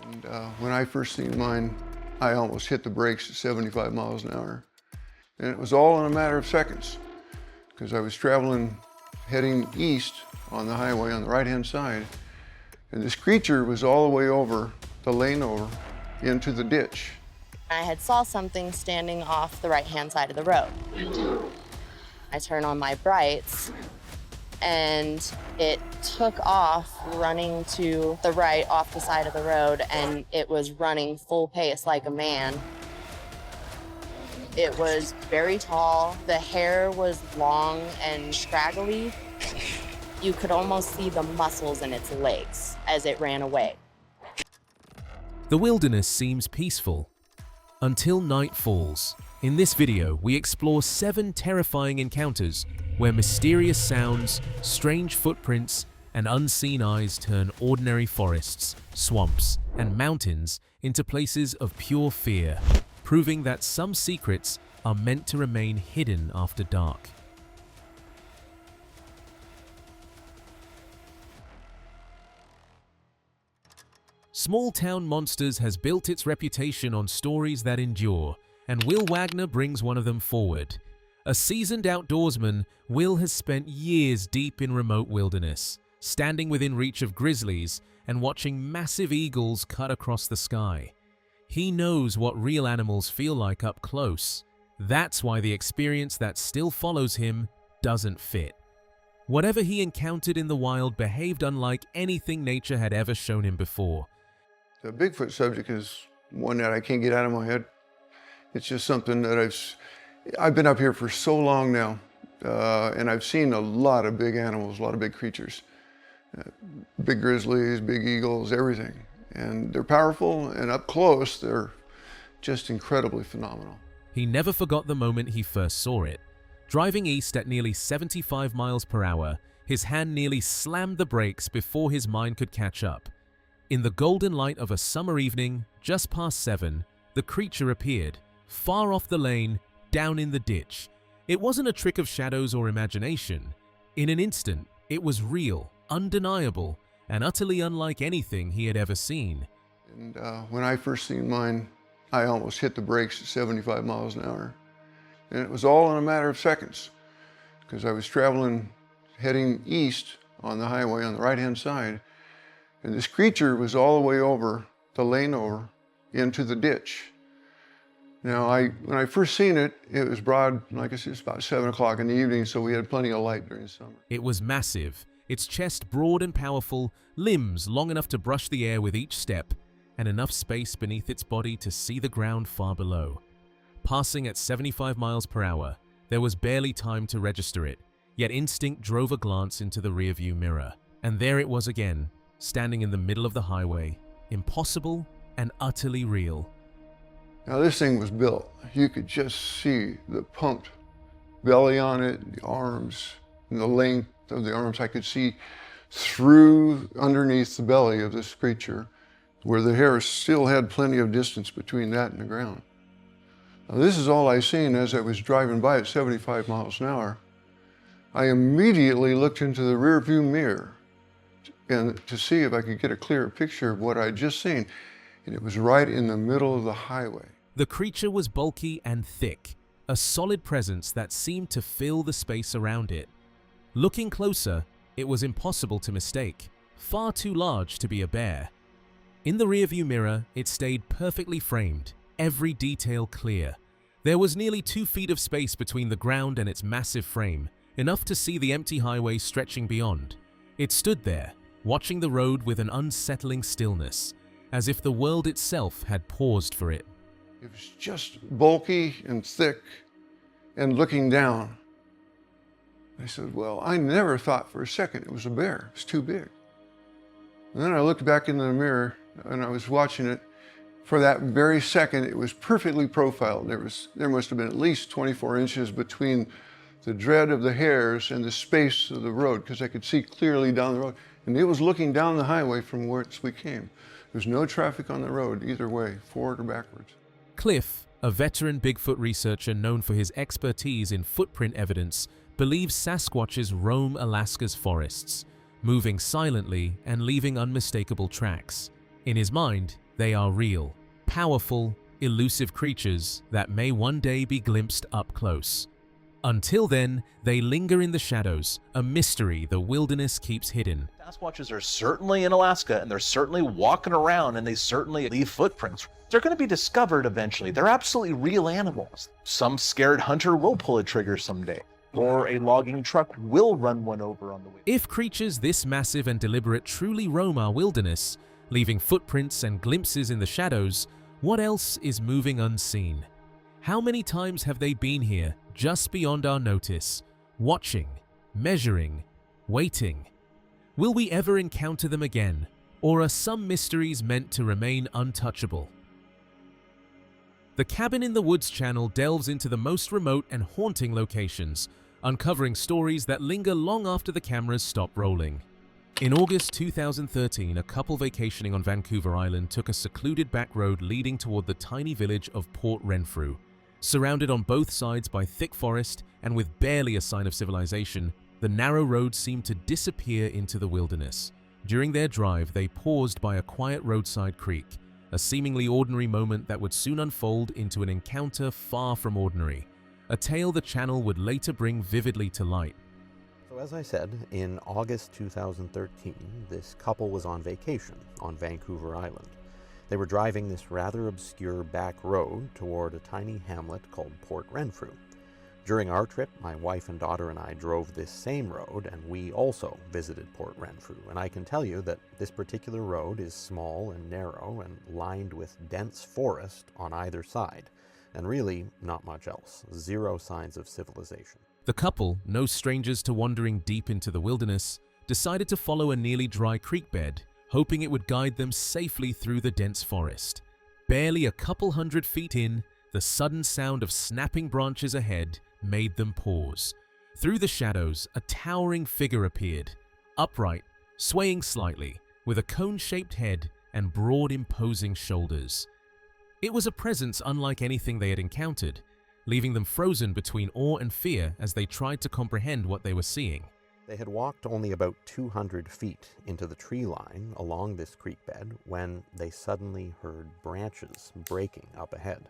And when I first seen mine, I almost hit the brakes at 75 miles an hour. And it was all in a matter of seconds, because I was traveling, heading east on the highway on the right-hand side, and this creature was all the way over, the lane over, into the ditch. I had saw something standing off the right-hand side of the road. I turn on my brights, and it took off running to the right off the side of the road, and it was running full pace like a man. It was very tall. The hair was long and scraggly. You could almost see the muscles in its legs as it ran away. The wilderness seems peaceful until night falls. In this video, we explore 7 terrifying encounters where mysterious sounds, strange footprints, and unseen eyes turn ordinary forests, swamps, and mountains into places of pure fear, proving that some secrets are meant to remain hidden after dark. Small Town Monsters has built its reputation on stories that endure, and Will Wagner brings one of them forward. A seasoned outdoorsman, Will has spent years deep in remote wilderness, standing within reach of grizzlies and watching massive eagles cut across the sky. He knows what real animals feel like up close. That's why the experience that still follows him doesn't fit. Whatever he encountered in the wild behaved unlike anything nature had ever shown him before. The Bigfoot subject is one that I can't get out of my head. It's just something that I've been up here for so long now, and I've seen a lot of big animals, a lot of big creatures. Big grizzlies, big eagles, everything. And they're powerful, and up close, they're just incredibly phenomenal. He never forgot the moment he first saw it. Driving east at nearly 75 miles per hour, his hand nearly slammed the brakes before his mind could catch up. In the golden light of a summer evening, just past 7, the creature appeared, far off the lane, down in the ditch. It wasn't a trick of shadows or imagination. In an instant, it was real, undeniable, and utterly unlike anything he had ever seen. And when I first seen mine, I almost hit the brakes at 75 miles an hour. And it was all in a matter of seconds, because I was traveling, heading east on the highway on the right-hand side, and this creature was all the way over, the lane over, into the ditch. Now, when I first seen it, it was broad, like I said, it was about 7 o'clock in the evening, so we had plenty of light during the summer. It was massive, its chest broad and powerful, limbs long enough to brush the air with each step, and enough space beneath its body to see the ground far below. Passing at 75 miles per hour, there was barely time to register it, yet instinct drove a glance into the rearview mirror. And there it was again, standing in the middle of the highway, impossible and utterly real. Now this thing was built. You could just see the pumped belly on it, the arms, and the length of the arms. I could see through underneath the belly of this creature, where the hair still had plenty of distance between that and the ground. Now this is all I seen as I was driving by at 75 miles an hour. I immediately looked into the rear view mirror and to see if I could get a clearer picture of what I'd just seen. And it was right in the middle of the highway. The creature was bulky and thick, a solid presence that seemed to fill the space around it. Looking closer, it was impossible to mistake, far too large to be a bear. In the rearview mirror, it stayed perfectly framed, every detail clear. There was nearly 2 feet of space between the ground and its massive frame, enough to see the empty highway stretching beyond. It stood there, watching the road with an unsettling stillness, as if the world itself had paused for it. It was just bulky and thick and looking down. I said, well, I never thought for a second it was a bear. It was too big. And then I looked back in the mirror and I was watching it. For that very second, it was perfectly profiled. There must have been at least 24 inches between the dread of the hairs and the space of the road, because I could see clearly down the road. And it was looking down the highway from whence we came. There's no traffic on the road either way, forward or backwards. Cliff, a veteran Bigfoot researcher known for his expertise in footprint evidence, believes Sasquatches roam Alaska's forests, moving silently and leaving unmistakable tracks. In his mind, They are real, powerful, elusive creatures that may one day be glimpsed up close. Until then, they linger in the shadows, a mystery the wilderness keeps hidden. Sasquatches are certainly in Alaska, and they're certainly walking around, and they certainly leave footprints. They're going to be discovered eventually. They're absolutely real animals. Some scared hunter will pull a trigger someday, or a logging truck will run one over on the way. If creatures this massive and deliberate truly roam our wilderness, leaving footprints and glimpses in the shadows, what else is moving unseen? How many times have they been here, just beyond our notice, watching, measuring, waiting? Will we ever encounter them again, or are some mysteries meant to remain untouchable? The Cabin in the Woods channel delves into the most remote and haunting locations, uncovering stories that linger long after the cameras stop rolling. In August 2013, a couple vacationing on Vancouver Island took a secluded back road leading toward the tiny village of Port Renfrew. Surrounded on both sides by thick forest and with barely a sign of civilization, the narrow road seemed to disappear into the wilderness. During their drive, they paused by a quiet roadside creek, a seemingly ordinary moment that would soon unfold into an encounter far from ordinary, a tale the channel would later bring vividly to light. So as I said, in August 2013, this couple was on vacation on Vancouver Island. They were driving this rather obscure back road toward a tiny hamlet called Port Renfrew. During our trip, my wife and daughter and I drove this same road, and we also visited Port Renfrew. And I can tell you that this particular road is small and narrow and lined with dense forest on either side, and really not much else. Zero signs of civilization. The couple, no strangers to wandering deep into the wilderness, decided to follow a nearly dry creek bed, hoping it would guide them safely through the dense forest. Barely a couple hundred feet in, the sudden sound of snapping branches ahead made them pause. Through the shadows, a towering figure appeared, upright, swaying slightly, with a cone-shaped head and broad, imposing shoulders. It was a presence unlike anything they had encountered, leaving them frozen between awe and fear as they tried to comprehend what they were seeing. They had walked only about 200 feet into the tree line along this creek bed when they suddenly heard branches breaking up ahead.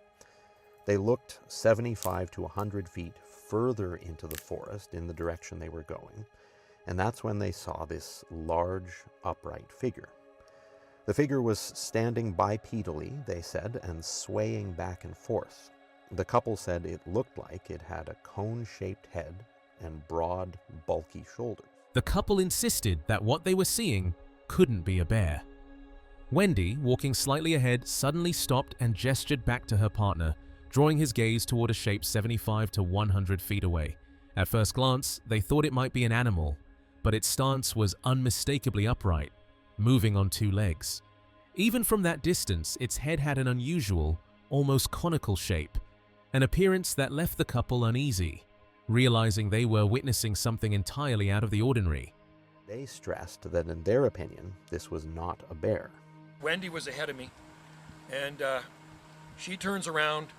They looked 75 to 100 feet further into the forest in the direction they were going, and that's when they saw this large, upright figure. The figure was standing bipedally, they said, and swaying back and forth. The couple said it looked like it had a cone-shaped head and broad, bulky shoulders. The couple insisted that what they were seeing couldn't be a bear. Wendy, walking slightly ahead, suddenly stopped and gestured back to her partner, drawing his gaze toward a shape 75 to 100 feet away. At first glance, they thought it might be an animal, but its stance was unmistakably upright, moving on two legs. Even from that distance, its head had an unusual, almost conical shape, an appearance that left the couple uneasy, realizing they were witnessing something entirely out of the ordinary. They stressed that in their opinion, this was not a bear. Wendy was ahead of me, and she turns around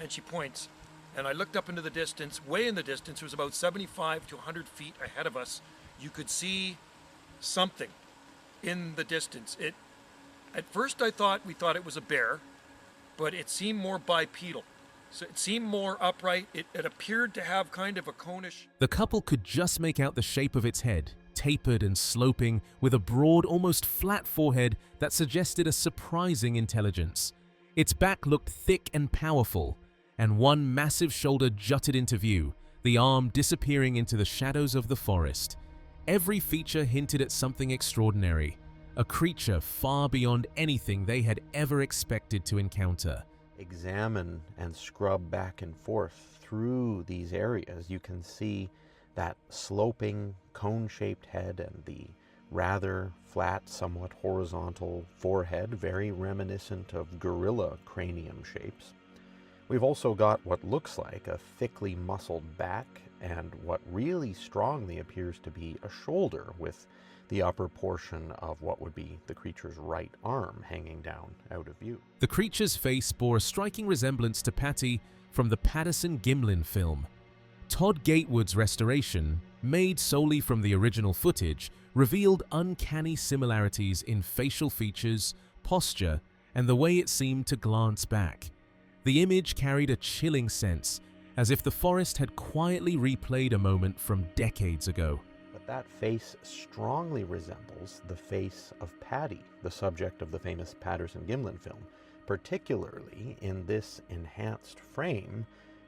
and she points, and I looked up into the distance. Way in the distance, it was about 75 to 100 feet ahead of us. You could see something in the distance. At first we thought it was a bear, but it seemed more bipedal. So it seemed more upright. It appeared to have kind of a conish. The couple could just make out the shape of its head, tapered and sloping, with a broad, almost flat forehead that suggested a surprising intelligence. Its back looked thick and powerful, and one massive shoulder jutted into view, the arm disappearing into the shadows of the forest. Every feature hinted at something extraordinary, a creature far beyond anything they had ever expected to encounter. Examine and scrub back and forth through these areas, you can see that sloping, cone-shaped head and the rather flat, somewhat horizontal forehead, very reminiscent of gorilla cranium shapes. We've also got what looks like a thickly muscled back and what really strongly appears to be a shoulder with the upper portion of what would be the creature's right arm hanging down out of view. The creature's face bore a striking resemblance to Patty from the Patterson-Gimlin film. Todd Gatewood's restoration, made solely from the original footage, revealed uncanny similarities in facial features, posture and the way it seemed to glance back. The image carried a chilling sense, as if the forest had quietly replayed a moment from decades ago. But that face strongly resembles the face of Paddy, the subject of the famous Patterson-Gimlin film, particularly in this enhanced frame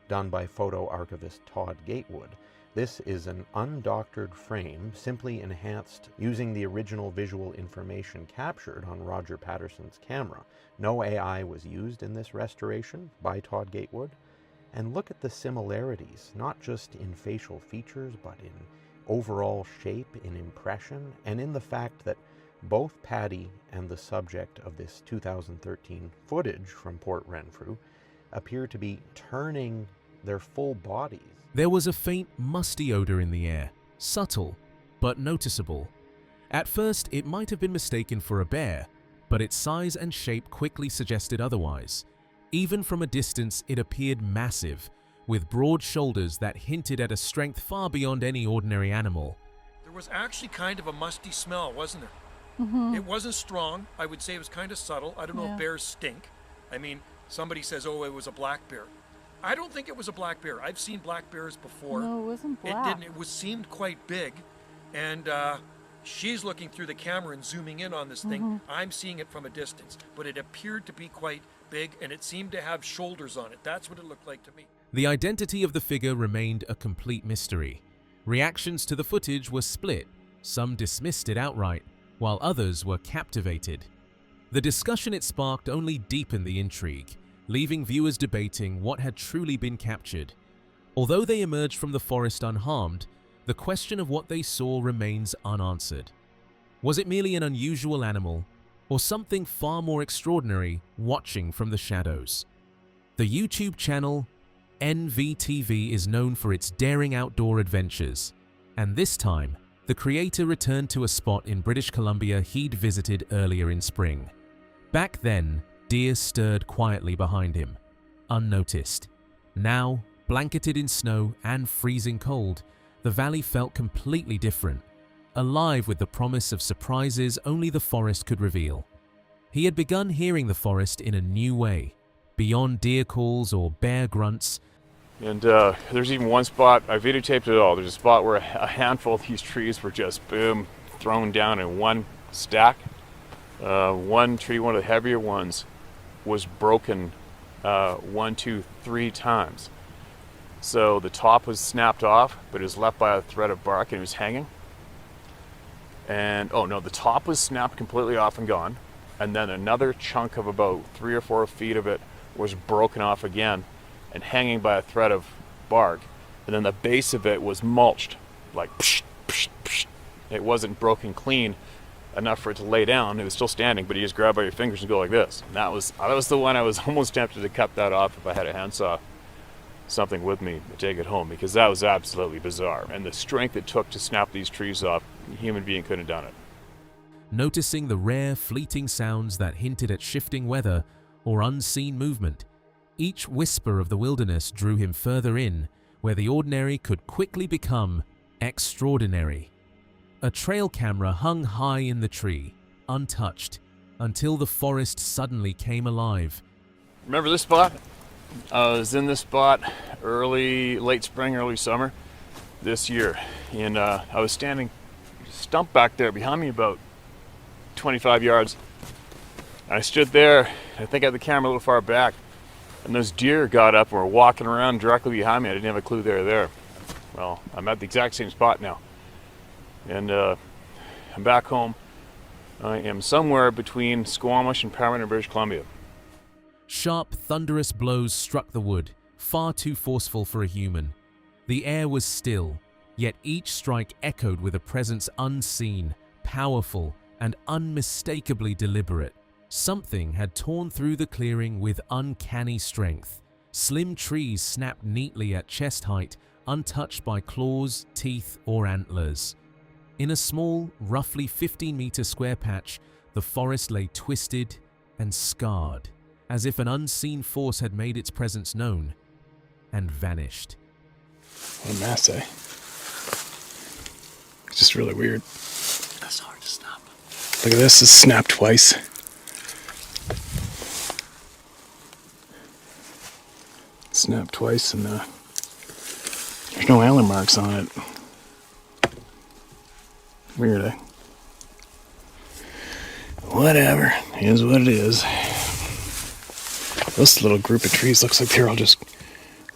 done by photo archivist Todd Gatewood. This is an undoctored frame, simply enhanced using the original visual information captured on Roger Patterson's camera. No AI was used in this restoration by Todd Gatewood. And look at the similarities, not just in facial features, but in overall shape, in impression, and in the fact that both Paddy and the subject of this 2013 footage from Port Renfrew appear to be turning their full bodies. There was a faint, musty odor in the air, subtle, but noticeable. At first, it might have been mistaken for a bear, but its size and shape quickly suggested otherwise. Even from a distance, it appeared massive, with broad shoulders that hinted at a strength far beyond any ordinary animal. There was actually kind of a musty smell, wasn't there? It wasn't strong. I would say it was kind of subtle. I don't know if bears stink. I mean, somebody says, oh, it was a black bear. I don't think it was a black bear. I've seen black bears before. No, it wasn't black. It didn't. It seemed quite big. And she's looking through the camera and zooming in on this thing. I'm seeing it from a distance. But it appeared to be quite big, and it seemed to have shoulders on it. That's what it looked like to me. The identity of the figure remained a complete mystery. Reactions to the footage were split. Some dismissed it outright, while others were captivated. The discussion it sparked only deepened the intrigue, leaving viewers debating what had truly been captured. Although they emerged from the forest unharmed, the question of what they saw remains unanswered. Was it merely an unusual animal, or something far more extraordinary watching from the shadows? The YouTube channel NVTV is known for its daring outdoor adventures, and this time, the creator returned to a spot in British Columbia he'd visited earlier in spring. Back then, deer stirred quietly behind him, unnoticed. Now, blanketed in snow and freezing cold, the valley felt completely different, alive with the promise of surprises only the forest could reveal. He had begun hearing the forest in a new way, beyond deer calls or bear grunts. And there's even one spot, I videotaped it all, there's a spot where a handful of these trees were just, boom, thrown down in one stack. One tree, one of the heavier ones, was broken 1, 2, 3 times. So the top was snapped off, but it was left by a thread of bark and it was hanging. And, oh no, the top was snapped completely off and gone. And then another chunk of about 3 or 4 feet of it was broken off again and hanging by a thread of bark. And then the base of it was mulched, like psh, psh, psh. It wasn't broken clean enough for it to lay down. It was still standing, but you just grab by your fingers and go like this. And that was the one I was almost tempted to cut that off if I had a handsaw, something with me to take it home, because that was absolutely bizarre. And the strength it took to snap these trees off, a human being couldn't have done it. Noticing the rare, fleeting sounds that hinted at shifting weather or unseen movement, each whisper of the wilderness drew him further in, where the ordinary could quickly become extraordinary. A trail camera hung high in the tree, untouched, until the forest suddenly came alive. Remember this spot? I was in this spot late spring, early summer this year. And I was standing stump back there behind me about 25 yards. And I stood there, I think I had the camera a little far back, and those deer got up and were walking around directly behind me. I didn't have a clue they were there. Well, I'm at the exact same spot now. And I'm back home. I am somewhere between Squamish and Barrens in British Columbia. Sharp, thunderous blows struck the wood, far too forceful for a human. The air was still, yet each strike echoed with a presence unseen, powerful, and unmistakably deliberate. Something had torn through the clearing with uncanny strength. Slim trees snapped neatly at chest height, untouched by claws, teeth, or antlers. In a small, roughly 15-meter square patch, the forest lay twisted and scarred, as if an unseen force had made its presence known and vanished. What a mass, eh? It's just really weird. That's hard to snap. Look at this, it's snapped twice. snapped twice, and there's no antler marks on it. Weird, eh? Whatever, is what it is. This little group of trees looks like they're all just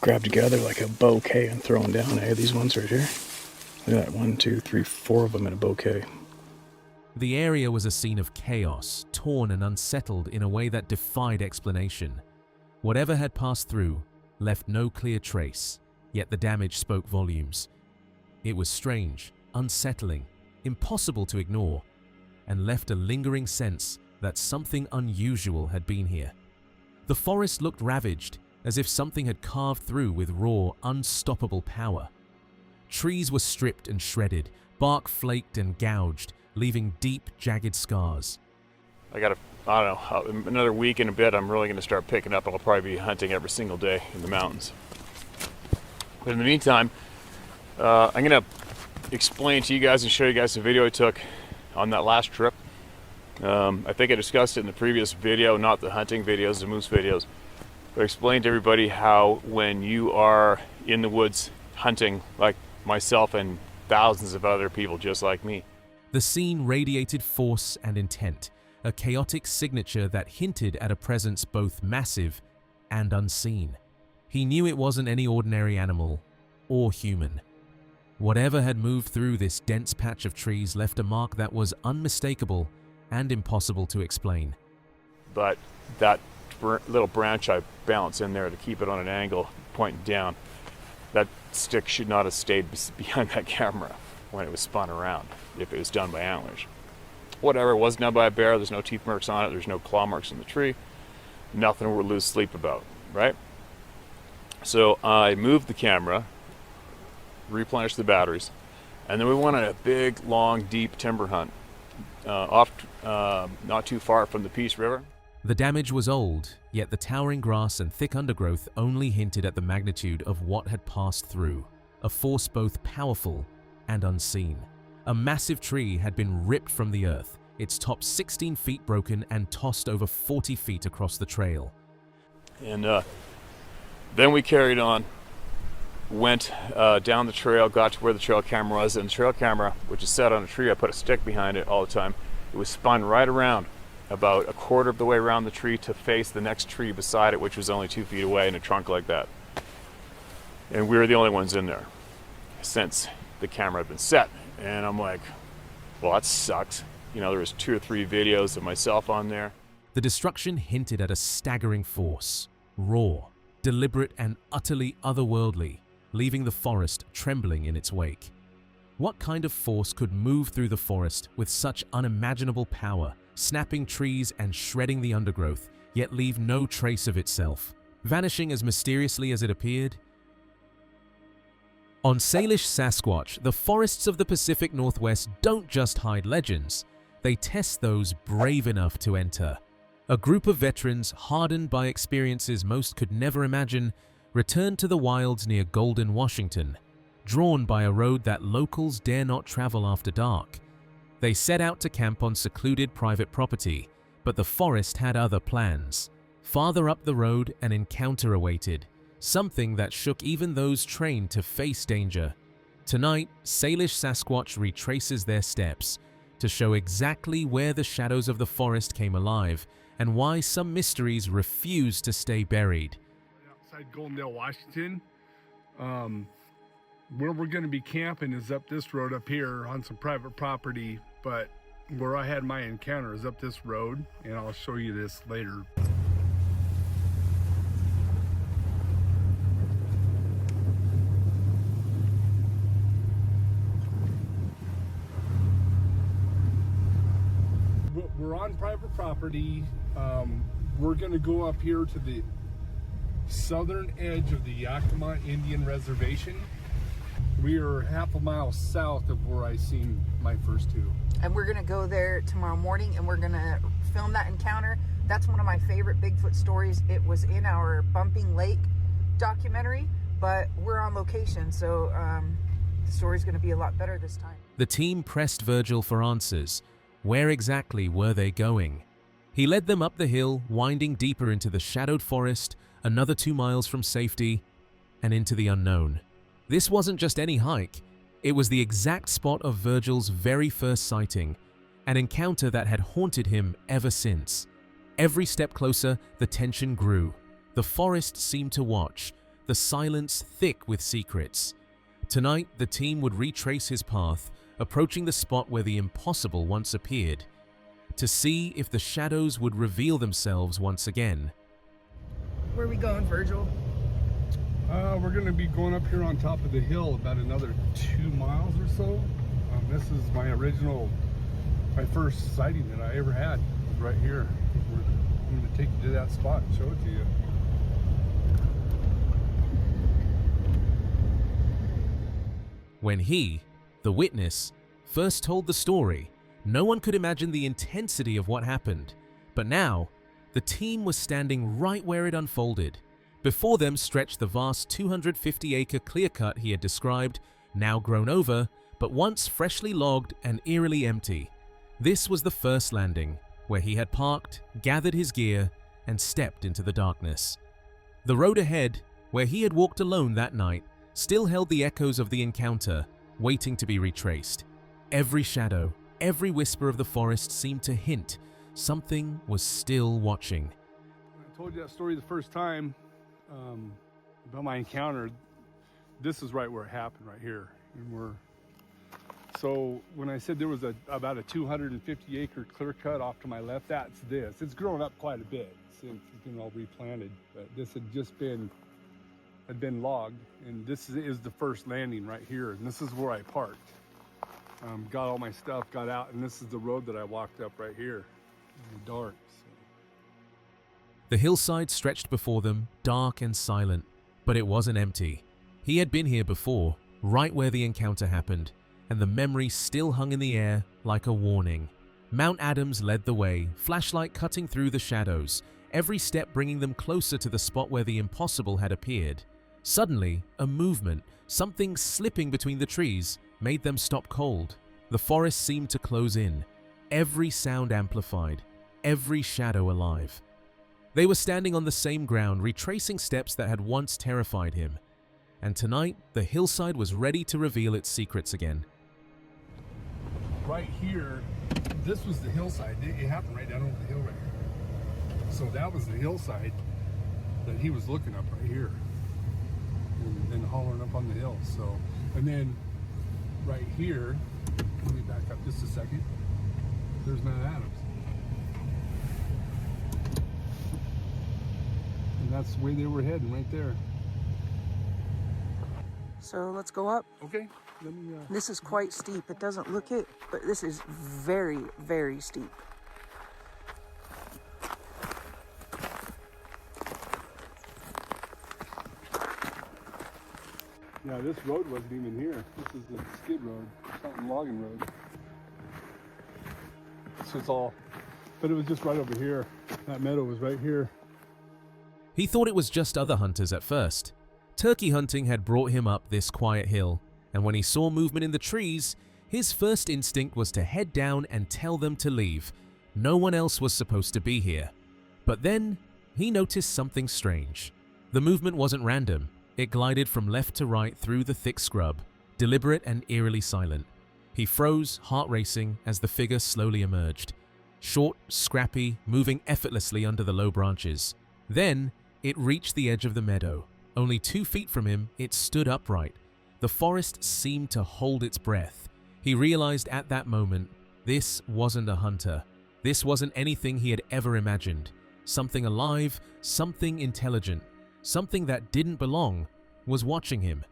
grabbed together like a bouquet and thrown down, eh? These ones right here. Look at that, 1, 2, 3, 4 of them in a bouquet. The area was a scene of chaos, torn and unsettled in a way that defied explanation. Whatever had passed through left no clear trace, yet the damage spoke volumes. It was strange, unsettling, impossible to ignore, and left a lingering sense that something unusual had been here. The forest looked ravaged, as if something had carved through with raw, unstoppable power. Trees were stripped and shredded, bark flaked and gouged, leaving deep, jagged scars. I don't know, another week and a bit, I'm really going to start picking up, and I'll probably be hunting every single day in the mountains. But in the meantime, I'm going to explain to you guys and show you guys the video I took on that last trip. I think I discussed it in the previous video, not the hunting videos, the moose videos. But I explained to everybody how when you are in the woods hunting, like myself and thousands of other people just like me. The scene radiated force and intent, a chaotic signature that hinted at a presence both massive and unseen. He knew it wasn't any ordinary animal or human. Whatever had moved through this dense patch of trees left a mark that was unmistakable and impossible to explain. But that little branch I balanced in there to keep it on an angle, pointing down, that stick should not have stayed behind that camera when it was spun around, if it was done by antlers. Whatever, it wasn't done by a bear, there's no teeth marks on it, there's no claw marks in the tree, nothing we'll lose sleep about, right? So I moved the camera, replenished the batteries, and then we went on a big, long, deep timber hunt not too far from the Peace River. The damage was old, yet the towering grass and thick undergrowth only hinted at the magnitude of what had passed through, a force both powerful and unseen. A massive tree had been ripped from the earth, its top 16 feet broken and tossed over 40 feet across the trail. And then we carried on, went down the trail, got to where the trail camera was, and the trail camera, which is set on a tree, I put a stick behind it all the time. It was spun right around, about a quarter of the way around the tree to face the next tree beside it, which was only 2 feet away in a trunk like that. And we were the only ones in there since the camera had been set. And I'm like, well, that sucks. You know, there was 2 or 3 videos of myself on there. The destruction hinted at a staggering force, raw, deliberate and utterly otherworldly, leaving the forest trembling in its wake. What kind of force could move through the forest with such unimaginable power, snapping trees and shredding the undergrowth, yet leave no trace of itself, vanishing as mysteriously as it appeared? On Salish Sasquatch, the forests of the Pacific Northwest don't just hide legends, they test those brave enough to enter. A group of veterans, hardened by experiences most could never imagine, returned to the wilds near Golden, Washington, drawn by a road that locals dare not travel after dark. They set out to camp on secluded private property, but the forest had other plans. Farther up the road, an encounter awaited, something that shook even those trained to face danger. Tonight, Salish Sasquatch retraces their steps to show exactly where the shadows of the forest came alive and why some mysteries refuse to stay buried. Outside Goldendale, Washington. Where we're going to be camping is up this road up here on some private property, but where I had my encounter is up this road, and I'll show you this later. We're on private property. We're going to go up here to the southern edge of the Yakima Indian Reservation. We are half a mile south of where I seen my first 2. And we're gonna go there tomorrow morning and we're gonna film that encounter. That's one of my favorite Bigfoot stories. It was in our Bumping Lake documentary, but we're on location, so the story's gonna be a lot better this time. The team pressed Virgil for answers. Where exactly were they going? He led them up the hill, winding deeper into the shadowed forest, another 2 miles from safety, and into the unknown. This wasn't just any hike, it was the exact spot of Virgil's very first sighting, an encounter that had haunted him ever since. Every step closer, the tension grew. The forest seemed to watch, the silence thick with secrets. Tonight, the team would retrace his path, approaching the spot where the impossible once appeared, to see if the shadows would reveal themselves once again. Where are we going, Virgil? We're going to be going up here on top of the hill about another 2 miles or so. This is my first sighting that I ever had, was right here. I'm going to take you to that spot and show it to you. When he, the witness, first told the story, no one could imagine the intensity of what happened. But now, the team was standing right where it unfolded. Before them stretched the vast 250-acre clear-cut he had described, now grown over, but once freshly logged and eerily empty. This was the first landing, where he had parked, gathered his gear, and stepped into the darkness. The road ahead, where he had walked alone that night, still held the echoes of the encounter, waiting to be retraced. Every shadow, every whisper of the forest seemed to hint something was still watching. When I told you that story the first time, about my encounter, this is right where it happened, right here. And so when I said there was about a 250-acre clear cut off to my left, that's this. It's grown up quite a bit since it's been all replanted, but this had been logged, and this is the first landing right here, and this is where I parked. Got all my stuff, got out, and this is the road that I walked up right here in the dark. The hillside stretched before them, dark and silent, but it wasn't empty. He had been here before, right where the encounter happened, and the memory still hung in the air like a warning. Mount Adams led the way, flashlight cutting through the shadows, every step bringing them closer to the spot where the impossible had appeared. Suddenly, a movement, something slipping between the trees, made them stop cold. The forest seemed to close in, every sound amplified, every shadow alive. They were standing on the same ground, retracing steps that had once terrified him. And tonight, the hillside was ready to reveal its secrets again. Right here, this was the hillside. It happened right down over the hill right here. So that was the hillside that he was looking up right here. And hollering up on the hill. So, and then right here, let me back up just a second. There's Mount Adams. And that's the way they were heading, right there. So let's go up. Okay. Let me, This is quite steep. It doesn't look it, but this is very, very steep. Yeah, this road wasn't even here. This is the skid road, something logging road. So it's all, but it was just right over here. That meadow was right here. He thought it was just other hunters at first. Turkey hunting had brought him up this quiet hill, and when he saw movement in the trees, his first instinct was to head down and tell them to leave. No one else was supposed to be here. But then, he noticed something strange. The movement wasn't random. It glided from left to right through the thick scrub, deliberate and eerily silent. He froze, heart racing, as the figure slowly emerged. Short, scrappy, moving effortlessly under the low branches. Then, it reached the edge of the meadow. Only 2 feet from him, it stood upright. The forest seemed to hold its breath. He realized at that moment, this wasn't a hunter. This wasn't anything he had ever imagined. Something alive, something intelligent, something that didn't belong, was watching him.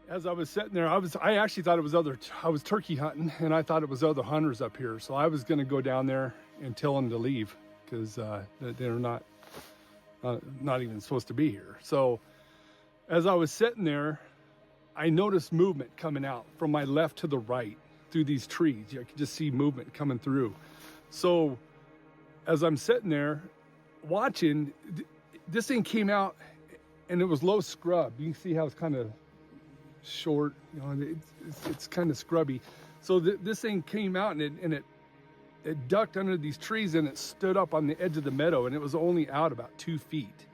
As I was sitting there, I actually thought it was I was turkey hunting, and I thought it was other hunters up here. So I was going to go down there and tell them to leave because they're not even supposed to be here. So as I was sitting there, I noticed movement coming out from my left to the right through these trees. I could just see movement coming through. So as I'm sitting there watching, this thing came out and it was low scrub. You can see how it's kind of short, you know, it's kind of scrubby. So this thing came out and it ducked under these trees and it stood up on the edge of the meadow, and it was only out about 2 feet.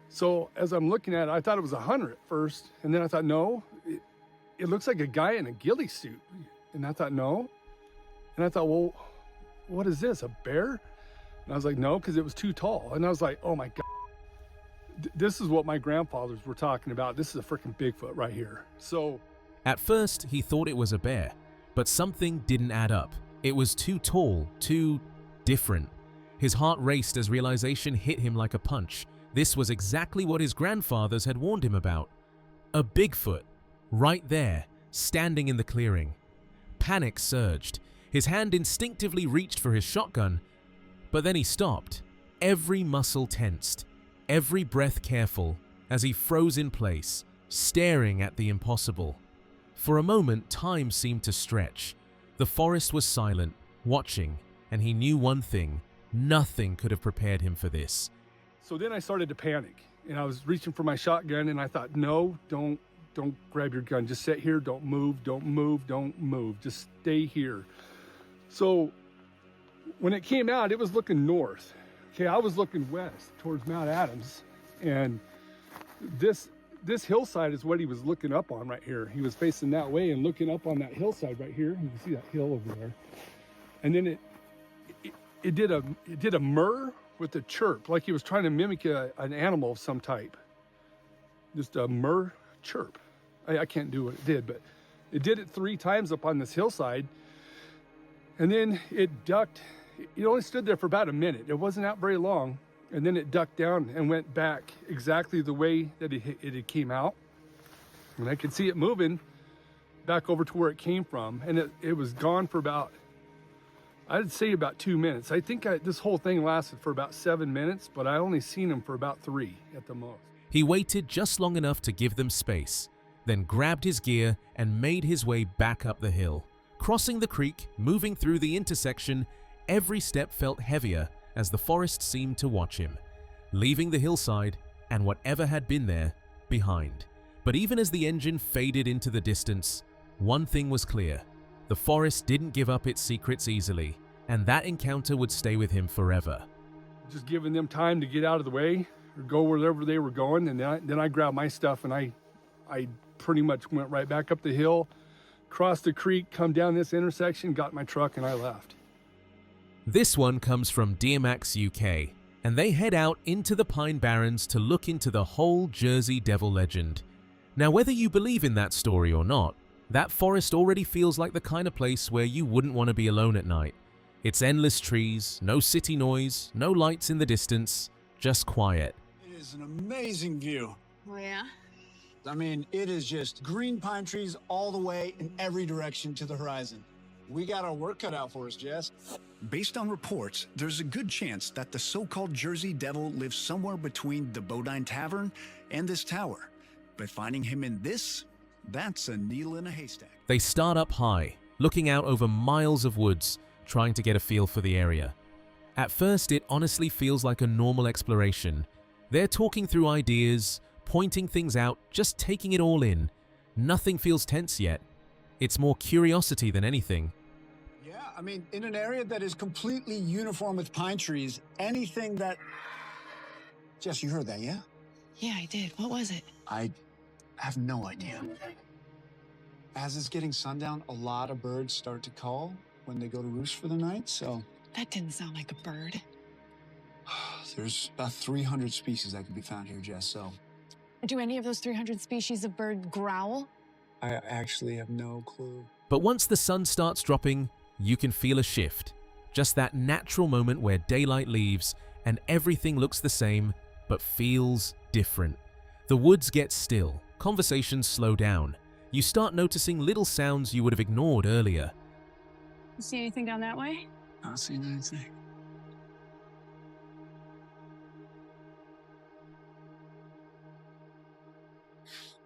So as I'm looking at it, I thought it was a hunter at first. And then I thought, no, it looks like a guy in a ghillie suit. And I thought, no. And I thought, well, what is this, a bear? And I was like, no, because it was too tall. And I was like, oh my God. This is what my grandfathers were talking about. This is a freaking Bigfoot right here. So At first, he thought it was a bear, but something didn't add up. It was too tall, too different. His heart raced as realization hit him like a punch. This was exactly what his grandfathers had warned him about. A Bigfoot, right there, standing in the clearing. Panic surged. His hand instinctively reached for his shotgun, but then he stopped, every muscle tensed, every breath careful, as he froze in place, staring at the impossible. For a moment, time seemed to stretch. The forest was silent, watching, and he knew one thing: nothing could have prepared him for this. So then I started to panic, and I was reaching for my shotgun, and I thought, no, don't grab your gun. Just sit here, don't move, don't move, don't move. Just stay here. So when it came out, it was looking north. Okay, I was looking west towards Mount Adams, and this hillside is what he was looking up on right here. He was facing that way and looking up on that hillside right here. You can see that hill over there. And then it did a murr with a chirp, like he was trying to mimic an animal of some type. Just a murr chirp. I can't do what it did, but it did it 3 times up on this hillside. And then it ducked. It only stood there for about a minute. It wasn't out very long. And then it ducked down and went back exactly the way that it came out. And I could see it moving back over to where it came from. And it was gone for about, I'd say about 2 minutes. I think this whole thing lasted for about 7 minutes, but I only seen him for about 3 at the most. He waited just long enough to give them space, then grabbed his gear and made his way back up the hill. Crossing the creek, moving through the intersection, every step felt heavier as the forest seemed to watch him, leaving the hillside and whatever had been there behind. But even as the engine faded into the distance, one thing was clear: the forest didn't give up its secrets easily, and that encounter would stay with him forever. Just giving them time to get out of the way or go wherever they were going, and then I grabbed my stuff and I pretty much went right back up the hill, crossed the creek, come down this intersection, got my truck, and I left. This one comes from DMAX UK, and they head out into the Pine Barrens to look into the whole Jersey Devil legend. Now, whether you believe in that story or not, that forest already feels like the kind of place where you wouldn't want to be alone at night. It's endless trees, no city noise, no lights in the distance, just quiet. It is an amazing view. Oh, yeah? I mean, it is just green pine trees all the way in every direction to the horizon. We got our work cut out for us, Jess. Based on reports, there's a good chance that the so-called Jersey Devil lives somewhere between the Bodine Tavern and this tower. But finding him in this, that's a needle in a haystack. They start up high, looking out over miles of woods, trying to get a feel for the area. At first, it honestly feels like a normal exploration. They're talking through ideas, pointing things out, just taking it all in. Nothing feels tense yet. It's more curiosity than anything. Yeah, I mean, in an area that is completely uniform with pine trees, anything that... Jess, you heard that, yeah? Yeah, I did. What was it? I have no idea. As it's getting sundown, a lot of birds start to call when they go to roost for the night, so... That didn't sound like a bird. There's about 300 species that can be found here, Jess, so... Do any of those 300 species of bird growl? I actually have no clue. But once the sun starts dropping, you can feel a shift. Just that natural moment where daylight leaves and everything looks the same, but feels different. The woods get still, conversations slow down. You start noticing little sounds you would have ignored earlier. You see anything down that way? Not seeing anything.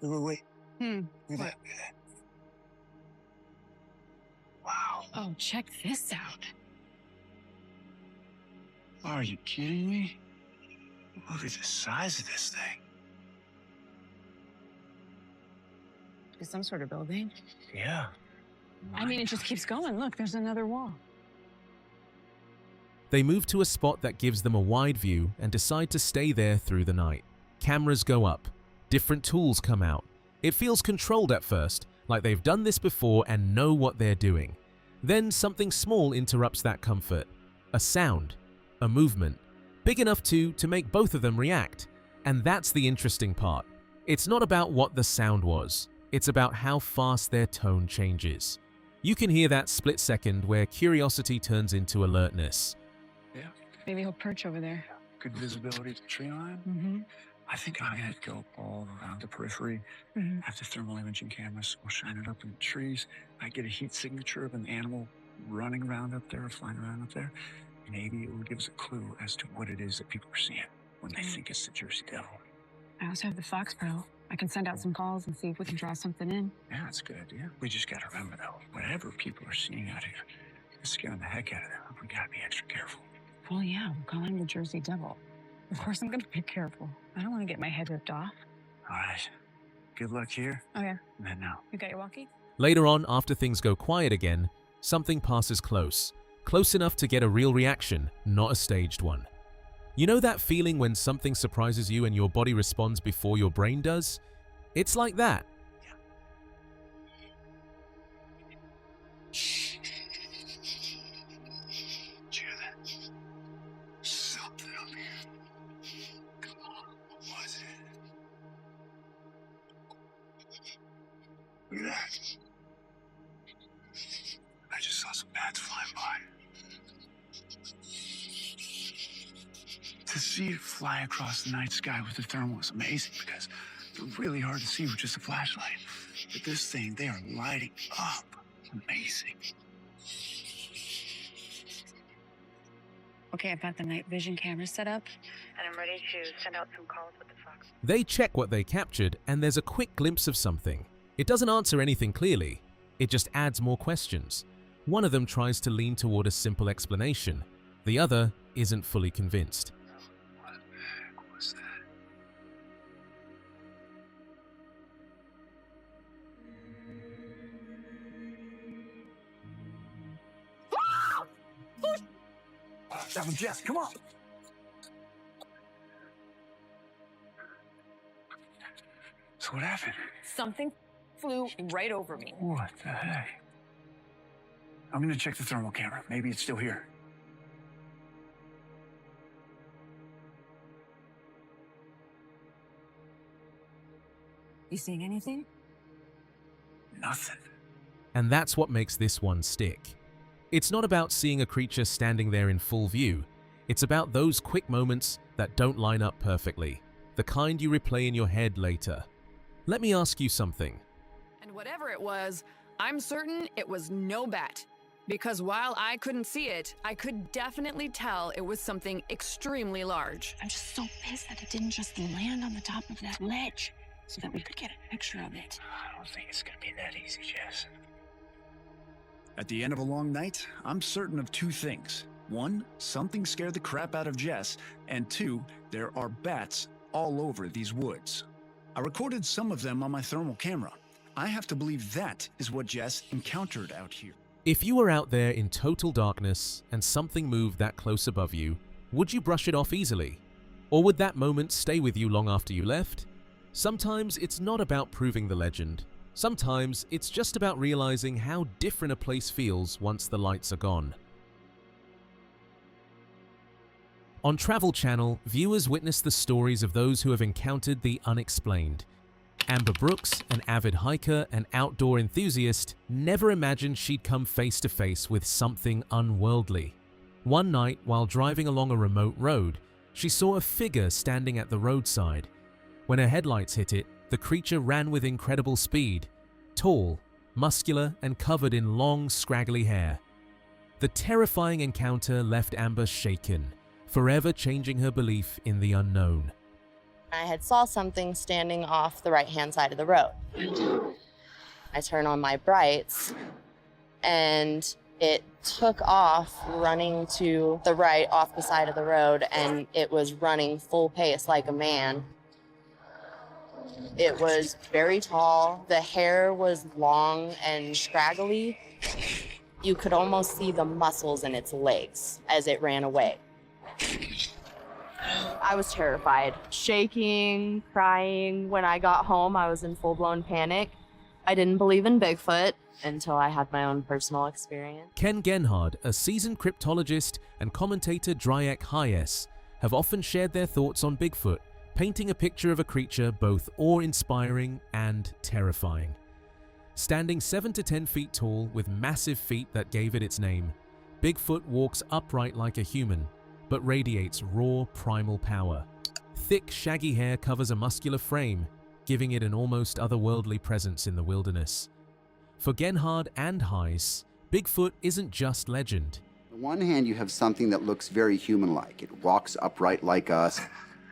Wait. Look at that. Wow. Oh, check this out. Are you kidding me? Look at the size of this thing. It's some sort of building. Yeah. I mean, it just keeps going. Look, there's another wall. They move to a spot that gives them a wide view and decide to stay there through the night. Cameras go up. Different tools come out. It feels controlled at first, like they've done this before and know what they're doing. Then something small interrupts that comfort. A sound, a movement, big enough to make both of them react. And that's the interesting part. It's not about what the sound was. It's about how fast their tone changes. You can hear that split second where curiosity turns into alertness. Yeah. Maybe he'll perch over there. Good visibility to the tree line. Mm-hmm. I think I'm gonna go all around the periphery. Mm-hmm. Have the thermal imaging cameras. We'll shine it up in the trees. I get a heat signature of an animal running around up there, or flying around up there. Maybe it will give us a clue as to what it is that people are seeing when they think it's the Jersey Devil. I also have the Fox Pro. I can send out some calls and see if we can draw something in. Yeah, that's a good idea. We just gotta remember though, whatever people are seeing out here, it's scaring the heck out of them. We gotta be extra careful. Well, yeah, we're calling the Jersey Devil. Of course I'm gonna be careful. I don't want to get my head ripped off. All right. Good luck here. Oh, yeah. And then now. You got your walkie? Later on, after things go quiet again, something passes close. Close enough to get a real reaction, not a staged one. You know that feeling when something surprises you and your body responds before your brain does? It's like that. Shh. Did you hear that? Something up here. Come on. What was it? Look at that. I just saw some bats flying by. To see it fly across the night sky with the thermal is amazing because they're really hard to see with just a flashlight. But this thing, they are lighting up. Amazing. Okay, I've got the night vision camera set up, and I'm ready to send out some calls with the Fox. They check what they captured, and there's a quick glimpse of something. It doesn't answer anything clearly. It just adds more questions. One of them tries to lean toward a simple explanation. The other isn't fully convinced. What the heck was that? That was Jess, come on. So what happened? Something flew right over me. What the heck? I'm gonna check the thermal camera. Maybe it's still here. You seeing anything? Nothing. And that's what makes this one stick. It's not about seeing a creature standing there in full view. It's about those quick moments that don't line up perfectly, the kind you replay in your head later. Let me ask you something. And whatever it was, I'm certain it was no bat. Because while I couldn't see it, I could definitely tell it was something extremely large. I'm just so pissed that it didn't just land on the top of that ledge so that we could get a picture of it. I don't think it's gonna be that easy, Jess. At the end of a long night, I'm certain of two things. One, something scared the crap out of Jess, and two, there are bats all over these woods. I recorded some of them on my thermal camera. I have to believe that is what Jess encountered out here. If you were out there in total darkness and something moved that close above you, would you brush it off easily? Or would that moment stay with you long after you left? Sometimes it's not about proving the legend. Sometimes it's just about realizing how different a place feels once the lights are gone. On Travel Channel, viewers witness the stories of those who have encountered the unexplained. Amber Brooks, an avid hiker and outdoor enthusiast, never imagined she'd come face to face with something unworldly. One night, while driving along a remote road, she saw a figure standing at the roadside. When her headlights hit it, the creature ran with incredible speed, tall, muscular, and covered in long, scraggly hair. The terrifying encounter left Amber shaken, forever changing her belief in the unknown. I had saw something standing off the right-hand side of the road. I turn on my brights, and it took off running to the right off the side of the road, and it was running full pace like a man. It was very tall. The hair was long and scraggly. You could almost see the muscles in its legs as it ran away. I was terrified, shaking, crying. When I got home, I was in full-blown panic. I didn't believe in Bigfoot until I had my own personal experience. Ken Genhard, a seasoned cryptologist, and commentator Dryack Hayes have often shared their thoughts on Bigfoot, painting a picture of a creature both awe-inspiring and terrifying. Standing 7 to 10 feet tall with massive feet that gave it its name, Bigfoot walks upright like a human, but radiates raw primal power. Thick, shaggy hair covers a muscular frame, giving it an almost otherworldly presence in the wilderness. For Genhard and Hayes, Bigfoot isn't just legend. On the one hand, you have something that looks very human-like. It walks upright like us,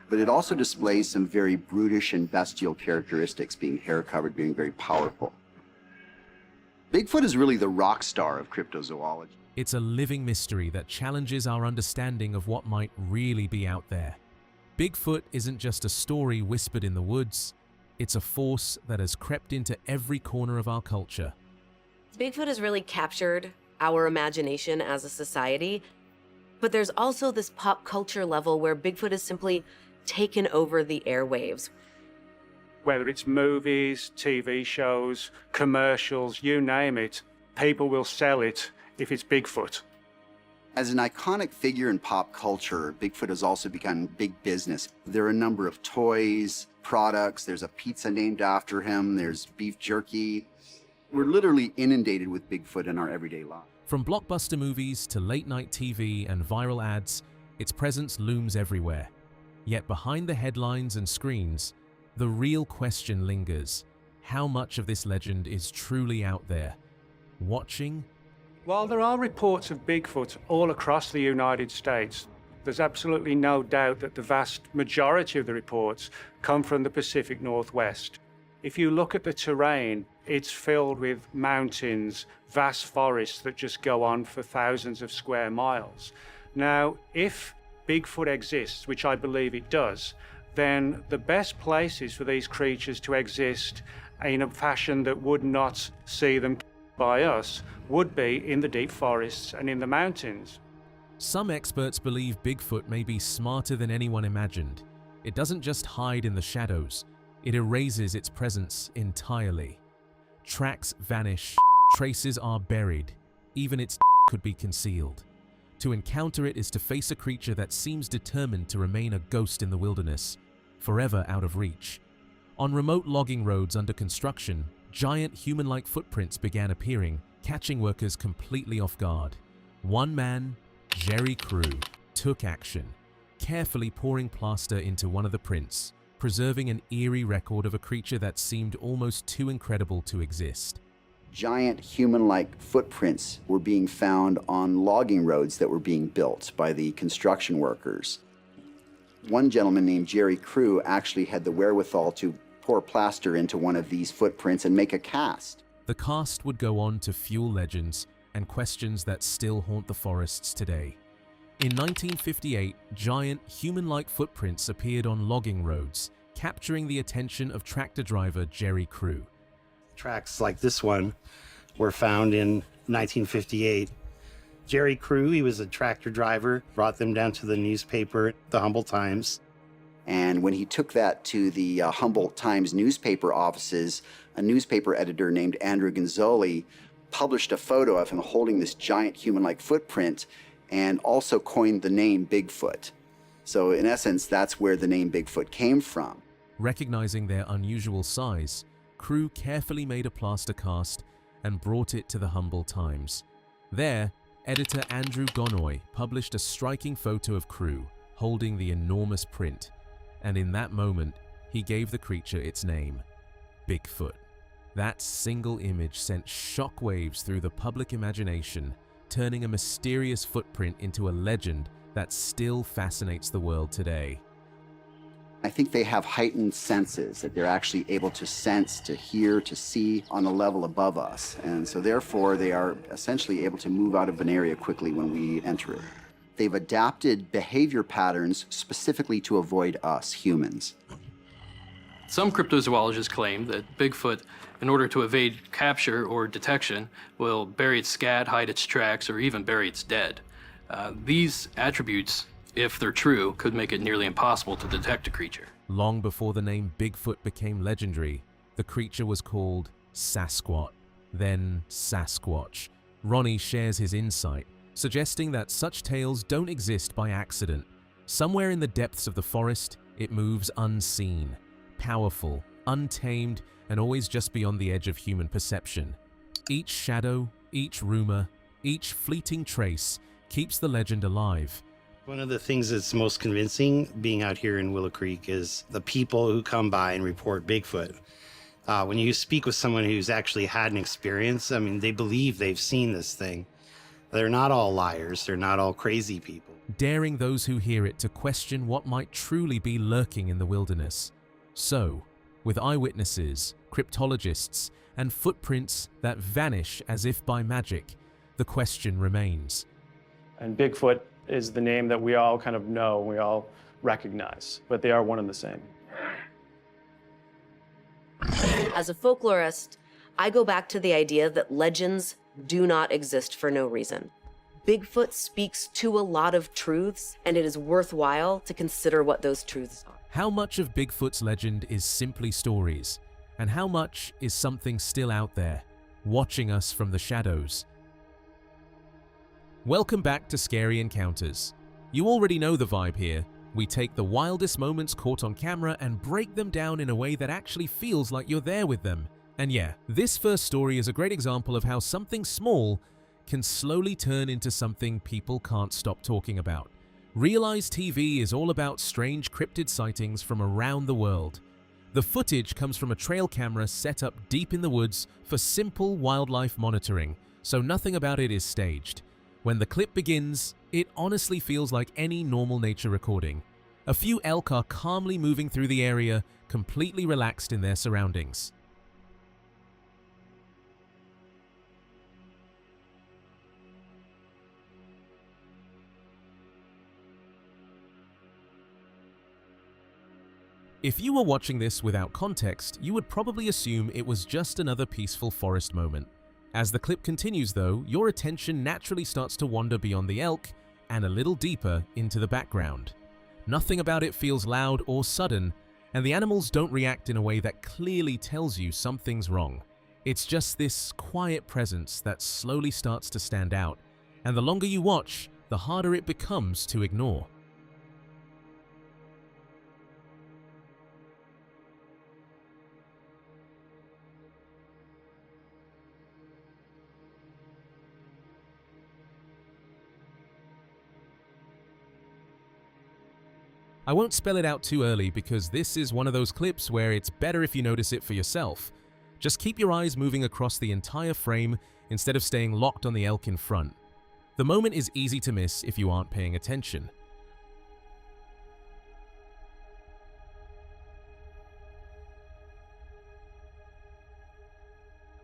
but it also displays some very brutish and bestial characteristics, being hair-covered, being very powerful. Bigfoot is really the rock star of cryptozoology. It's a living mystery that challenges our understanding of what might really be out there. Bigfoot isn't just a story whispered in the woods, it's a force that has crept into every corner of our culture. Bigfoot has really captured our imagination as a society, but there's also this pop culture level where Bigfoot has simply taken over the airwaves. Whether it's movies, TV shows, commercials, you name it, people will sell it if it's Bigfoot. As an iconic figure in pop culture, Bigfoot has also become big business. There are a number of toys, products, there's a pizza named after him, there's beef jerky. We're literally inundated with Bigfoot in our everyday life. From blockbuster movies to late-night TV and viral ads, its presence looms everywhere. Yet behind the headlines and screens, the real question lingers: how much of this legend is truly out there, watching? While there are reports of Bigfoot all across the United States, there's absolutely no doubt that the vast majority of the reports come from the Pacific Northwest. If you look at the terrain, it's filled with mountains, vast forests that just go on for thousands of square miles. Now, if Bigfoot exists, which I believe it does, then the best places for these creatures to exist in a fashion that would not see them by us would be in the deep forests and in the mountains. Some experts believe Bigfoot may be smarter than anyone imagined. It doesn't just hide in the shadows, it erases its presence entirely. Tracks vanish, traces are buried, even its could be concealed. To encounter it is to face a creature that seems determined to remain a ghost in the wilderness, forever out of reach. On remote logging roads under construction, giant human-like footprints began appearing, catching workers completely off guard. One man, Jerry Crew, took action, carefully pouring plaster into one of the prints, preserving an eerie record of a creature that seemed almost too incredible to exist. Giant human-like footprints were being found on logging roads that were being built by the construction workers. One gentleman named Jerry Crew actually had the wherewithal to pour plaster into one of these footprints and make a cast. The cast would go on to fuel legends and questions that still haunt the forests today. In 1958, giant human-like footprints appeared on logging roads, capturing the attention of tractor driver Jerry Crew. Tracks like this one were found in 1958. Jerry Crew, he was a tractor driver, brought them down to the newspaper, the Humboldt Times. And when he took that to the Humboldt Times newspaper offices, a newspaper editor named Andrew Gonzoli published a photo of him holding this giant human-like footprint and also coined the name Bigfoot. So in essence, that's where the name Bigfoot came from. Recognizing their unusual size, Crew carefully made a plaster cast and brought it to the Humboldt Times. There, editor Andrew Gonoy published a striking photo of Crew holding the enormous print, and in that moment, he gave the creature its name, Bigfoot. That single image sent shockwaves through the public imagination, turning a mysterious footprint into a legend that still fascinates the world today. I think they have heightened senses, that they're actually able to sense, to hear, to see on a level above us. And so therefore, they are essentially able to move out of an area quickly when we enter it. They've adapted behavior patterns specifically to avoid us, humans. Some cryptozoologists claim that Bigfoot, in order to evade capture or detection, will bury its scat, hide its tracks, or even bury its dead. These attributes if they're true, could make it nearly impossible to detect a creature. Long before the name Bigfoot became legendary, the creature was called Sasquatch, then Sasquatch. Ronnie shares his insight, suggesting that such tales don't exist by accident. Somewhere in the depths of the forest, it moves unseen, powerful, untamed, and always just beyond the edge of human perception. Each shadow, each rumor, each fleeting trace keeps the legend alive. One of the things that's most convincing being out here in Willow Creek is the people who come by and report Bigfoot. When you speak with someone who's actually had an experience, I mean, they believe they've seen this thing. They're not all liars. They're not all crazy people. Daring those who hear it to question what might truly be lurking in the wilderness. So, with eyewitnesses, cryptologists, and footprints that vanish as if by magic, the question remains. And Bigfoot is the name that we all kind of know, we all recognize, but they are one and the same. As a folklorist, I go back to the idea that legends do not exist for no reason. Bigfoot speaks to a lot of truths, and it is worthwhile to consider what those truths are. How much of Bigfoot's legend is simply stories, and how much is something still out there, watching us from the shadows? Welcome back to Scary Encounters. You already know the vibe here. We take the wildest moments caught on camera and break them down in a way that actually feels like you're there with them. And yeah, this first story is a great example of how something small can slowly turn into something people can't stop talking about. Realize TV is all about strange cryptid sightings from around the world. The footage comes from a trail camera set up deep in the woods for simple wildlife monitoring, so nothing about it is staged. When the clip begins, it honestly feels like any normal nature recording. A few elk are calmly moving through the area, completely relaxed in their surroundings. If you were watching this without context, you would probably assume it was just another peaceful forest moment. As the clip continues though, your attention naturally starts to wander beyond the elk and a little deeper into the background. Nothing about it feels loud or sudden, and the animals don't react in a way that clearly tells you something's wrong. It's just this quiet presence that slowly starts to stand out, and the longer you watch, the harder it becomes to ignore. I won't spell it out too early because this is one of those clips where it's better if you notice it for yourself. Just keep your eyes moving across the entire frame instead of staying locked on the elk in front. The moment is easy to miss if you aren't paying attention.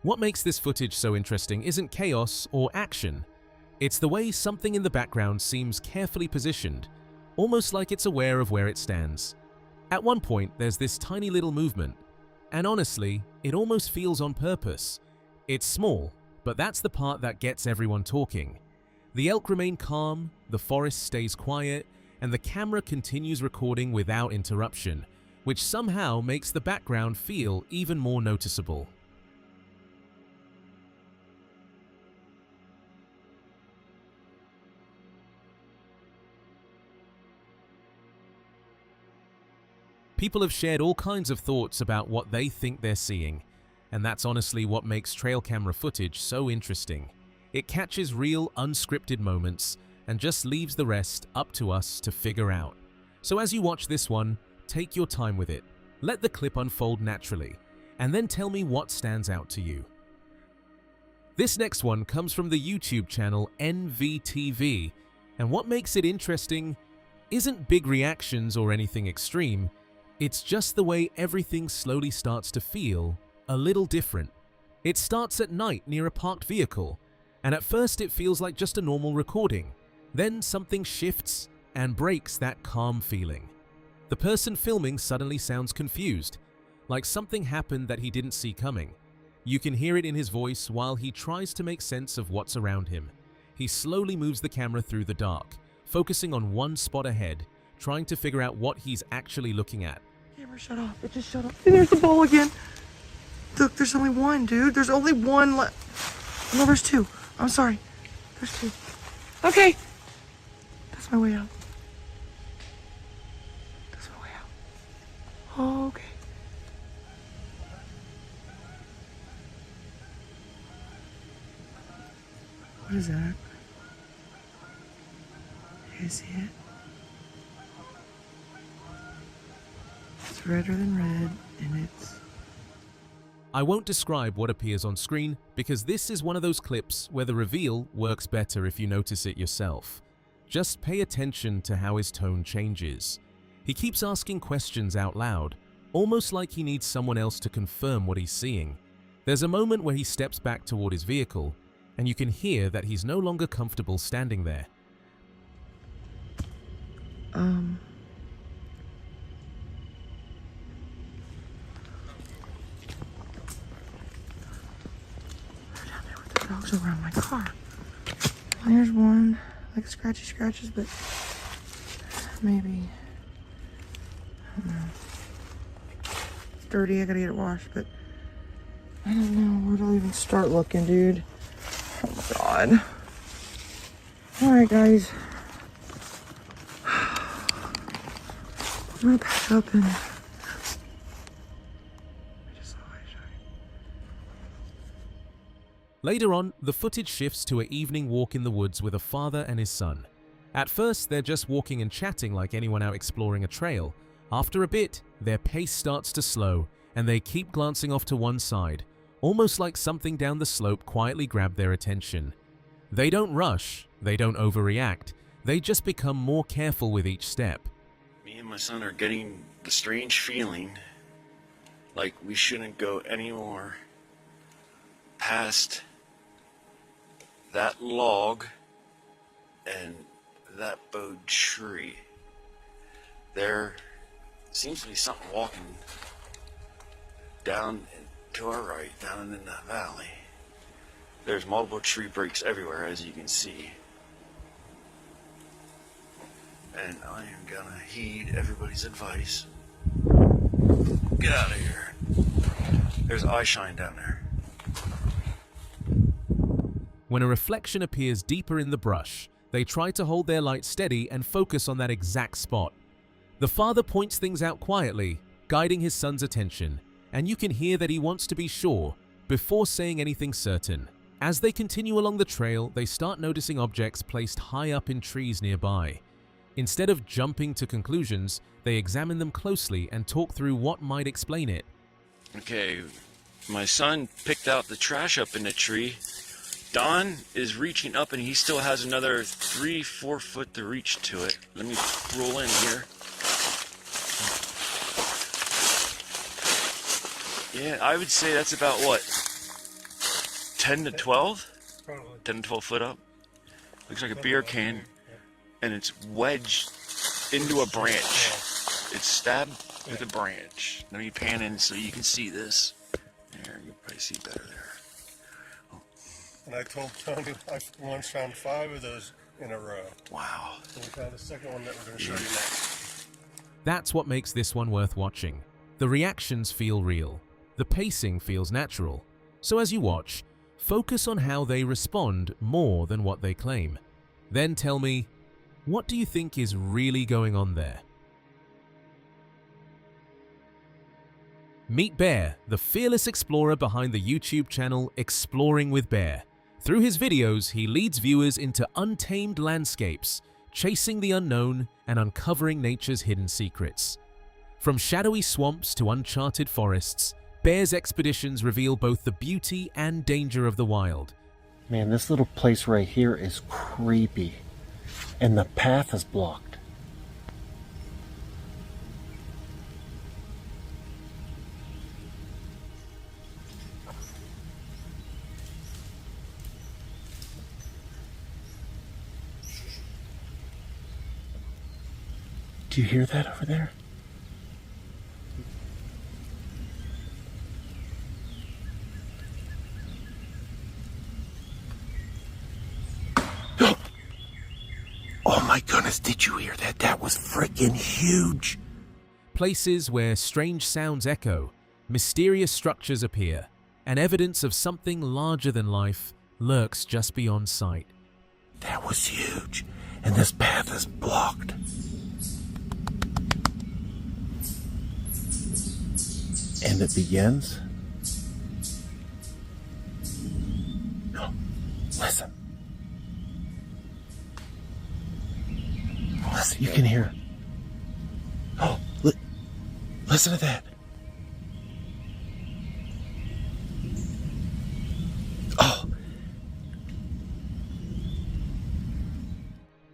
What makes this footage so interesting isn't chaos or action. It's the way something in the background seems carefully positioned, almost like it's aware of where it stands. At one point, there's this tiny little movement, and honestly, it almost feels on purpose. It's small, but that's the part that gets everyone talking. The elk remain calm, the forest stays quiet, and the camera continues recording without interruption, which somehow makes the background feel even more noticeable. People have shared all kinds of thoughts about what they think they're seeing, and that's honestly what makes trail camera footage so interesting. It catches real, unscripted moments and just leaves the rest up to us to figure out. So as you watch this one, take your time with it. Let the clip unfold naturally, and then tell me what stands out to you. This next one comes from the YouTube channel NVTV, and what makes it interesting isn't big reactions or anything extreme. It's just the way everything slowly starts to feel a little different. It starts at night near a parked vehicle, and at first it feels like just a normal recording. Then something shifts and breaks that calm feeling. The person filming suddenly sounds confused, like something happened that he didn't see coming. You can hear it in his voice while he tries to make sense of what's around him. He slowly moves the camera through the dark, focusing on one spot ahead, trying to figure out what he's actually looking at. Camera shut off. It just shut off. And there's the ball again. Look, there's only one, dude. There's only one left. No, there's two. I'm sorry. There's two. Okay. That's my way out. That's my way out. Okay. What is that? You guys see it? It's redder than red, and it's... I won't describe what appears on screen because this is one of those clips where the reveal works better if you notice it yourself. Just pay attention to how his tone changes. He keeps asking questions out loud, almost like he needs someone else to confirm what he's seeing. There's a moment where he steps back toward his vehicle, and you can hear that he's no longer comfortable standing there. Dogs around my car. And there's one, like scratches, but maybe, I don't know. It's dirty, I gotta get it washed, but I don't know where to even start looking, dude. Oh my God. Alright, guys. I'm gonna pack up and... Later on, the footage shifts to an evening walk in the woods with a father and his son. At first, they're just walking and chatting like anyone out exploring a trail. After a bit, their pace starts to slow, and they keep glancing off to one side, almost like something down the slope quietly grabbed their attention. They don't rush, they don't overreact, they just become more careful with each step. Me and my son are getting the strange feeling like we shouldn't go any more past that log and that bowed tree. There seems to be something walking down to our right, down in the valley. There's multiple tree breaks everywhere, as you can see. And I am gonna heed everybody's advice. Get out of here. There's eye shine down there. When a reflection appears deeper in the brush, they try to hold their light steady and focus on that exact spot. The father points things out quietly, guiding his son's attention, and you can hear that he wants to be sure before saying anything certain. As they continue along the trail, they start noticing objects placed high up in trees nearby. Instead of jumping to conclusions, they examine them closely and talk through what might explain it. Okay, my son picked out the trash up in the tree. Don is reaching up and he still has another 3-4 foot to reach to it. Let me roll in here. Yeah, I would say that's about what? 10 to 12? Probably. 10 to 12 foot up. Looks like a beer can and it's wedged into a branch. It's stabbed with a branch. Let me pan in so you can see this. There, you'll probably see better there. And I told Tony I once found 5 of those in a row. Wow. And we found the second one that we're going to show you next. That's what makes this one worth watching. The reactions feel real. The pacing feels natural. So as you watch, focus on how they respond more than what they claim. Then tell me, what do you think is really going on there? Meet Bear, the fearless explorer behind the YouTube channel Exploring with Bear. Through his videos, he leads viewers into untamed landscapes, chasing the unknown and uncovering nature's hidden secrets. From shadowy swamps to uncharted forests, Bear's expeditions reveal both the beauty and danger of the wild. Man, this little place right here is creepy, and the path is blocked. Do you hear that over there? Oh my goodness. honest, did you hear that? That was freaking huge. Places where strange sounds echo, mysterious structures appear, and evidence of something larger than life lurks just beyond sight. That was huge, and this path is blocked. And it begins. Oh, listen. Listen, you can hear. Oh, listen to that. Oh.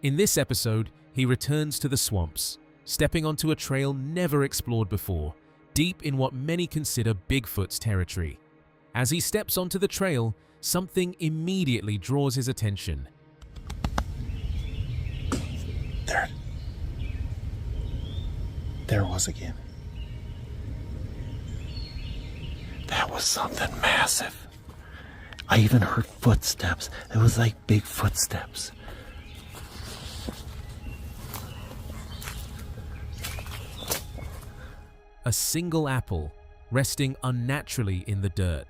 In this episode, he returns to the swamps, stepping onto a trail never explored before, deep in what many consider Bigfoot's territory. As he steps onto the trail, something immediately draws his attention. There was again. That was something massive. I even heard footsteps. It was like big footsteps. A single apple, resting unnaturally in the dirt.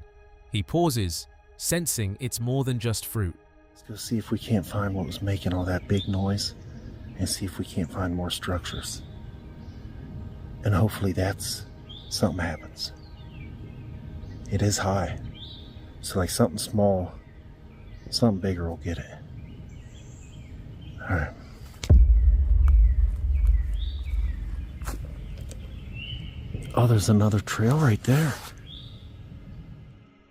He pauses, sensing it's more than just fruit. Let's go see if we can't find what was making all that big noise, and see if we can't find more structures. And hopefully something happens. It is high, so like something small, something bigger will get it. All right. Oh, there's another trail right there.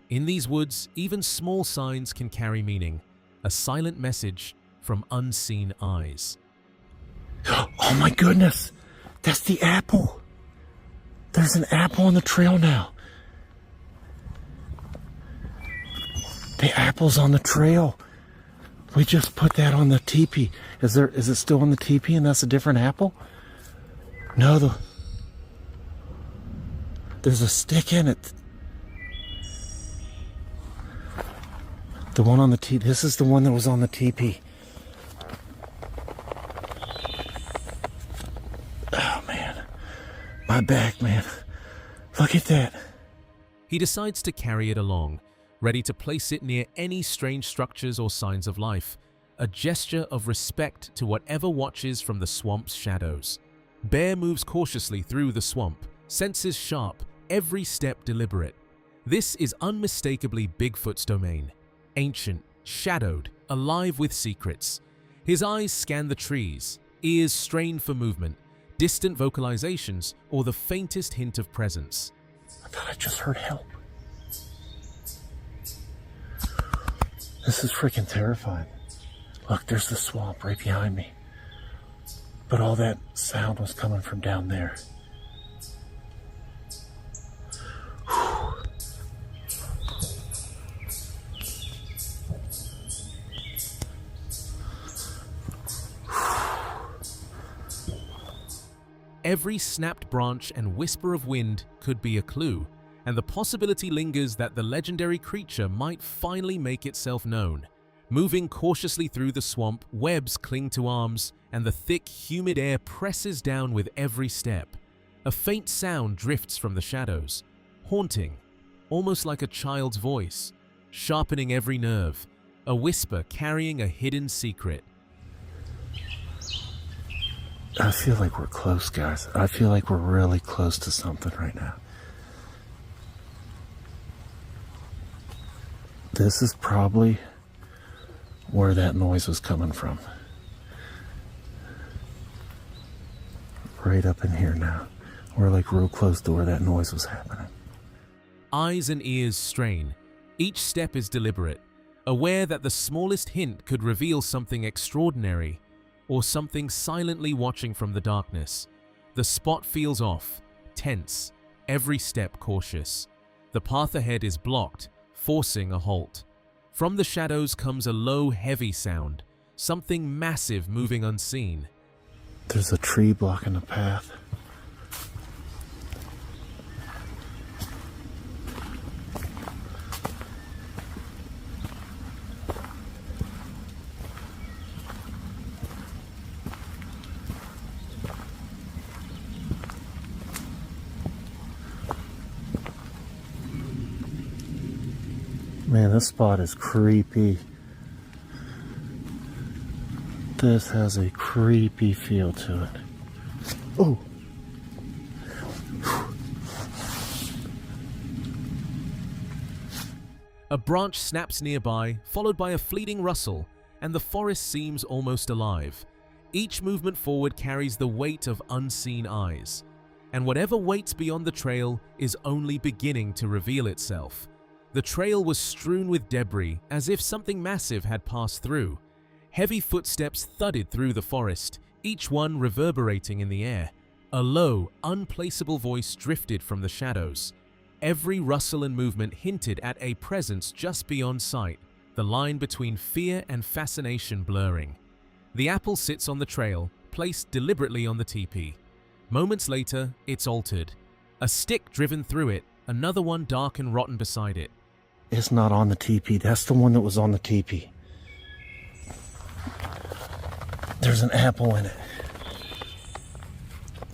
In these woods, even small signs can carry meaning, a silent message from unseen eyes. Oh my goodness, that's the apple. There's an apple on the trail now. The apple's on the trail. We just put that on the teepee. Is it still on the teepee and that's a different apple? No, there's a stick in it. The one on the teepee. This is the one that was on the teepee. Oh man, my back, man. Look at that. He decides to carry it along, ready to place it near any strange structures or signs of life, a gesture of respect to whatever watches from the swamp's shadows. Bear moves cautiously through the swamp, senses sharp, every step deliberate. This is unmistakably Bigfoot's domain, ancient, shadowed, alive with secrets. His eyes scan the trees, ears strain for movement, distant vocalizations, or the faintest hint of presence. I thought I just heard help. This is freaking terrifying. Look, there's the swamp right behind me. But all that sound was coming from down there. Every snapped branch and whisper of wind could be a clue, and the possibility lingers that the legendary creature might finally make itself known. Moving cautiously through the swamp, webs cling to arms, and the thick, humid air presses down with every step. A faint sound drifts from the shadows, haunting, almost like a child's voice, sharpening every nerve, a whisper carrying a hidden secret. I feel like we're close, guys. I feel like we're really close to something right now. This is probably where that noise was coming from. Right up in here now. We're like real close to where that noise was happening. Eyes and ears strain. Each step is deliberate, aware that the smallest hint could reveal something extraordinary, or something silently watching from the darkness. The spot feels off, tense, every step cautious. The path ahead is blocked, forcing a halt. From the shadows comes a low, heavy sound, something massive moving unseen. There's a tree blocking the path. Man, this spot is creepy. This has a creepy feel to it. Oh! A branch snaps nearby, followed by a fleeting rustle, and the forest seems almost alive. Each movement forward carries the weight of unseen eyes, and whatever waits beyond the trail is only beginning to reveal itself. The trail was strewn with debris, as if something massive had passed through. Heavy footsteps thudded through the forest, each one reverberating in the air. A low, unplaceable voice drifted from the shadows. Every rustle and movement hinted at a presence just beyond sight, the line between fear and fascination blurring. The apple sits on the trail, placed deliberately on the teepee. Moments later, it's altered. A stick driven through it, another one dark and rotten beside it. It's not on the teepee. That's the one that was on the teepee. There's an apple in it.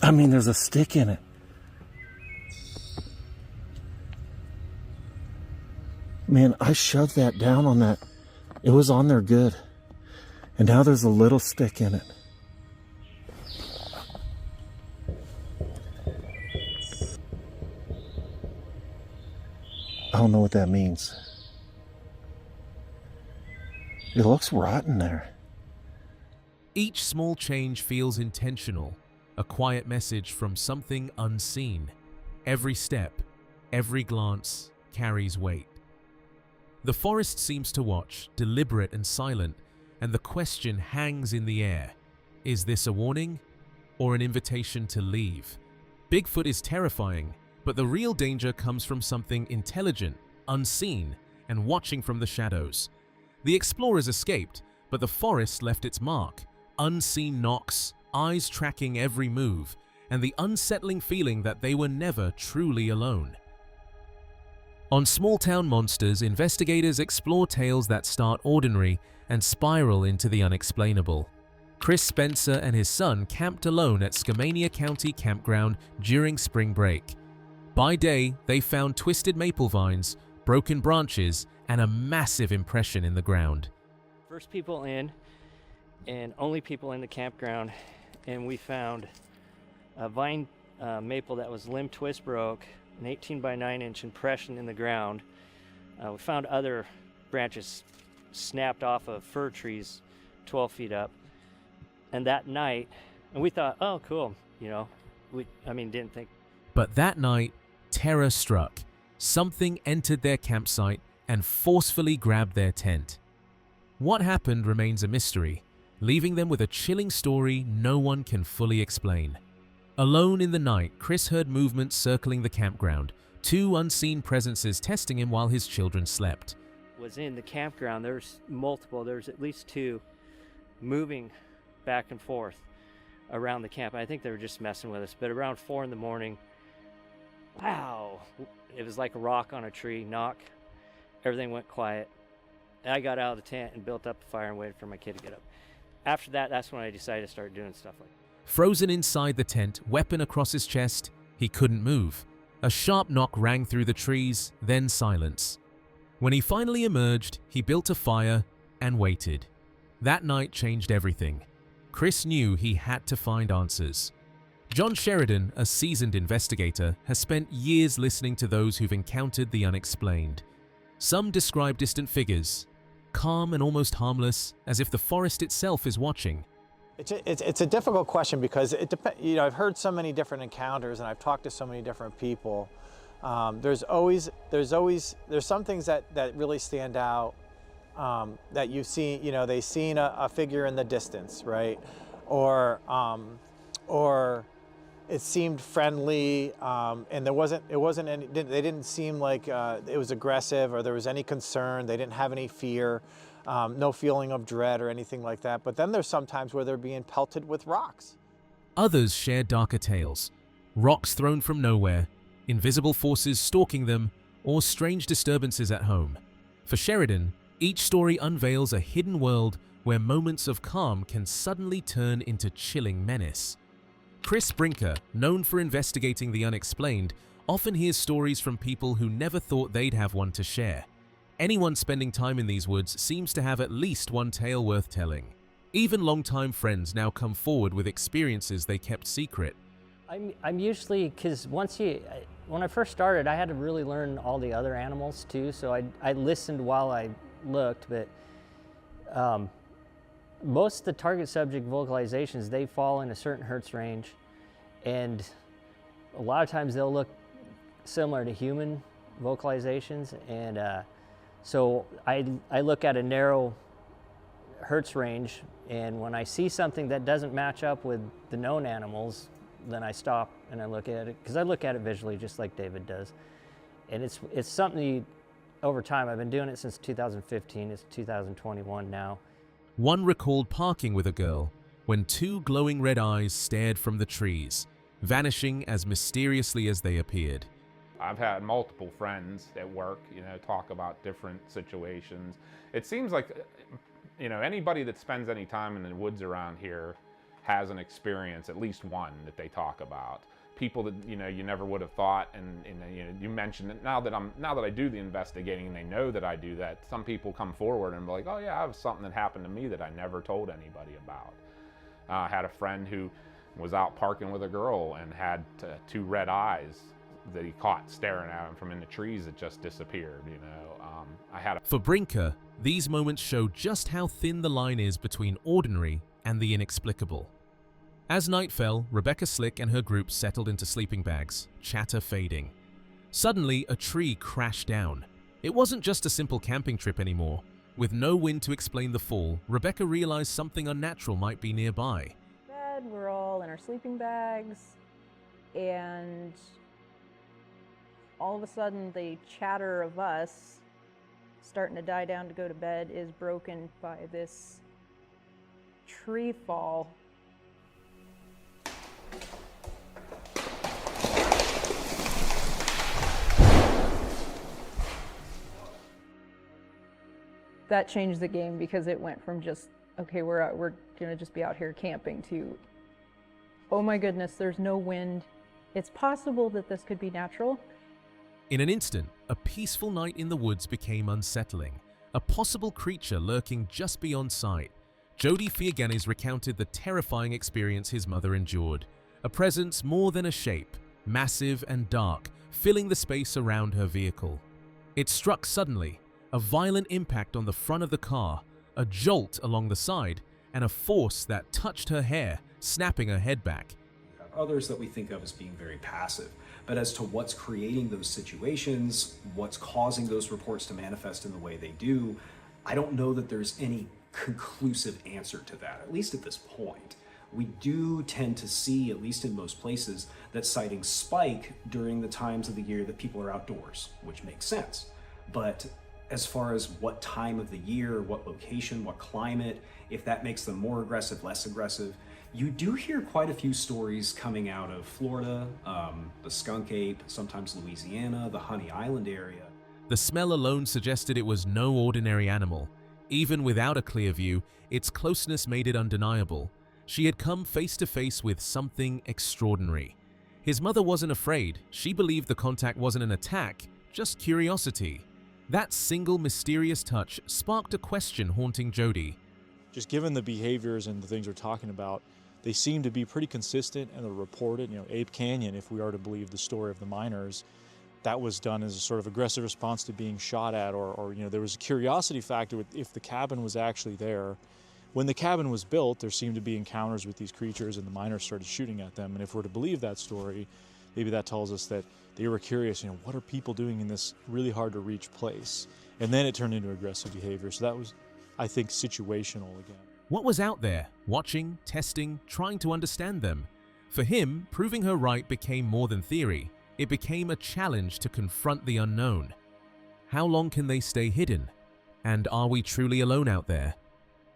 I mean, there's a stick in it. Man, I shoved that down on that. It was on there good. And now there's a little stick in it. I don't know what that means. It looks rotten there. Each small change feels intentional, a quiet message from something unseen. Every step, every glance carries weight. The forest seems to watch, deliberate and silent, and the question hangs in the air. Is this a warning or an invitation to leave? Bigfoot is terrifying, but the real danger comes from something intelligent, unseen, and watching from the shadows. The explorers escaped, but the forest left its mark. Unseen knocks, eyes tracking every move, and the unsettling feeling that they were never truly alone. On Small Town Monsters, investigators explore tales that start ordinary and spiral into the unexplainable. Chris Spencer and his son camped alone at Skamania County Campground during spring break. By day, they found twisted maple vines, broken branches, and a massive impression in the ground. First people in, and only people in the campground, and we found a vine maple that was limb twist broke, an 18 by 9 inch impression in the ground. We found other branches snapped off of fir trees 12 feet up. And that night, and we thought, oh, cool, you know, didn't think. But that night, terror struck. Something entered their campsite and forcefully grabbed their tent. What happened remains a mystery, leaving them with a chilling story no one can fully explain. Alone in the night, Chris heard movement circling the campground, two unseen presences testing him while his children slept. Was in the campground, there's at least two moving back and forth around the camp. I think they were just messing with us, but around 4 in the morning, wow, it was like a rock on a tree, knock, everything went quiet. And I got out of the tent and built up the fire and waited for my kid to get up. After that, that's when I decided to start doing stuff like that. Frozen inside the tent, weapon across his chest, he couldn't move. A sharp knock rang through the trees, then silence. When he finally emerged, he built a fire and waited. That night changed everything. Chris knew he had to find answers. John Sheridan, a seasoned investigator, has spent years listening to those who've encountered the unexplained. Some describe distant figures, calm and almost harmless, as if the forest itself is watching. It's a difficult question because it depends. You know, I've heard so many different encounters and I've talked to so many different people. There's some things that really stand out that you've seen. You know, they've seen a figure in the distance, right? Or it seemed friendly, and they didn't seem like it was aggressive or there was any concern. They didn't have any fear. No feeling of dread or anything like that. But then there's some times where they're being pelted with rocks. Others share darker tales. Rocks thrown from nowhere, invisible forces stalking them, or strange disturbances at home. For Sheridan, each story unveils a hidden world where moments of calm can suddenly turn into chilling menace. Chris Brinker, known for investigating the unexplained, often hears stories from people who never thought they'd have one to share. Anyone spending time in these woods seems to have at least one tale worth telling. Even longtime friends now come forward with experiences they kept secret. I'm usually, because when I first started, I had to really learn all the other animals too, so I listened while I looked, but most of the target subject vocalizations, they fall in a certain hertz range, and a lot of times they'll look similar to human vocalizations, and so I look at a narrow hertz range, and when I see something that doesn't match up with the known animals, then I stop and I look at it, because I look at it visually just like David does. And it's something over time. I've been doing it since 2015, it's 2021 now. One recalled parking with a girl when two glowing red eyes stared from the trees, vanishing as mysteriously as they appeared. I've had multiple friends at work, talk about different situations. It seems like, anybody that spends any time in the woods around here has an experience, at least one that they talk about. People that you never would have thought, and you mentioned it. Now that I do the investigating and they know that I do that, some people come forward and be like, oh yeah, I have something that happened to me that I never told anybody about. I had a friend who was out parking with a girl and had two red eyes that he caught staring at him from in the trees that just disappeared. For Brinker, these moments show just how thin the line is between ordinary and the inexplicable. As night fell, Rebecca Slick and her group settled into sleeping bags, chatter fading. Suddenly, a tree crashed down. It wasn't just a simple camping trip anymore. With no wind to explain the fall, Rebecca realized something unnatural might be nearby. We're all in our sleeping bags, and all of a sudden the chatter of us starting to die down to go to bed is broken by this tree fall. That changed the game, because it went from just, okay, we're gonna just be out here camping, to, oh my goodness, there's no wind. It's possible that this could be natural. In an instant, a peaceful night in the woods became unsettling, a possible creature lurking just beyond sight. Jody Fiorganes recounted the terrifying experience his mother endured, a presence more than a shape, massive and dark, filling the space around her vehicle. It struck suddenly, a violent impact on the front of the car, a jolt along the side, and a force that touched her hair, snapping her head back. Others that we think of as being very passive, but as to what's creating those situations, what's causing those reports to manifest in the way they do, I don't know that there's any conclusive answer to that, at least at this point. We do tend to see, at least in most places, that sightings spike during the times of the year that people are outdoors, which makes sense. But as far as what time of the year, what location, what climate, if that makes them more aggressive, less aggressive, you do hear quite a few stories coming out of Florida, the skunk ape, sometimes Louisiana, the Honey Island area. The smell alone suggested it was no ordinary animal. Even without a clear view, its closeness made it undeniable. She had come face to face with something extraordinary. His mother wasn't afraid. She believed the contact wasn't an attack, just curiosity. That single mysterious touch sparked a question haunting Jody. Just given the behaviors and the things we're talking about, they seem to be pretty consistent and they're reported. Ape Canyon, if we are to believe the story of the miners, that was done as a sort of aggressive response to being shot at, or there was a curiosity factor with if the cabin was actually there. When the cabin was built, there seemed to be encounters with these creatures and the miners started shooting at them. And if we're to believe that story, maybe that tells us that they were curious, what are people doing in this really hard to reach place? And then it turned into aggressive behavior. So that was, I think, situational again. What was out there? Watching, testing, trying to understand them. For him, proving her right became more than theory. It became a challenge to confront the unknown. How long can they stay hidden? And are we truly alone out there?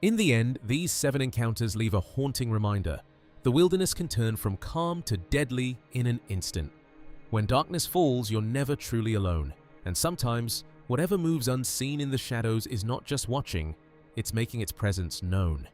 In the end, these 7 encounters leave a haunting reminder. The wilderness can turn from calm to deadly in an instant. When darkness falls, you're never truly alone. And sometimes, whatever moves unseen in the shadows is not just watching, it's making its presence known.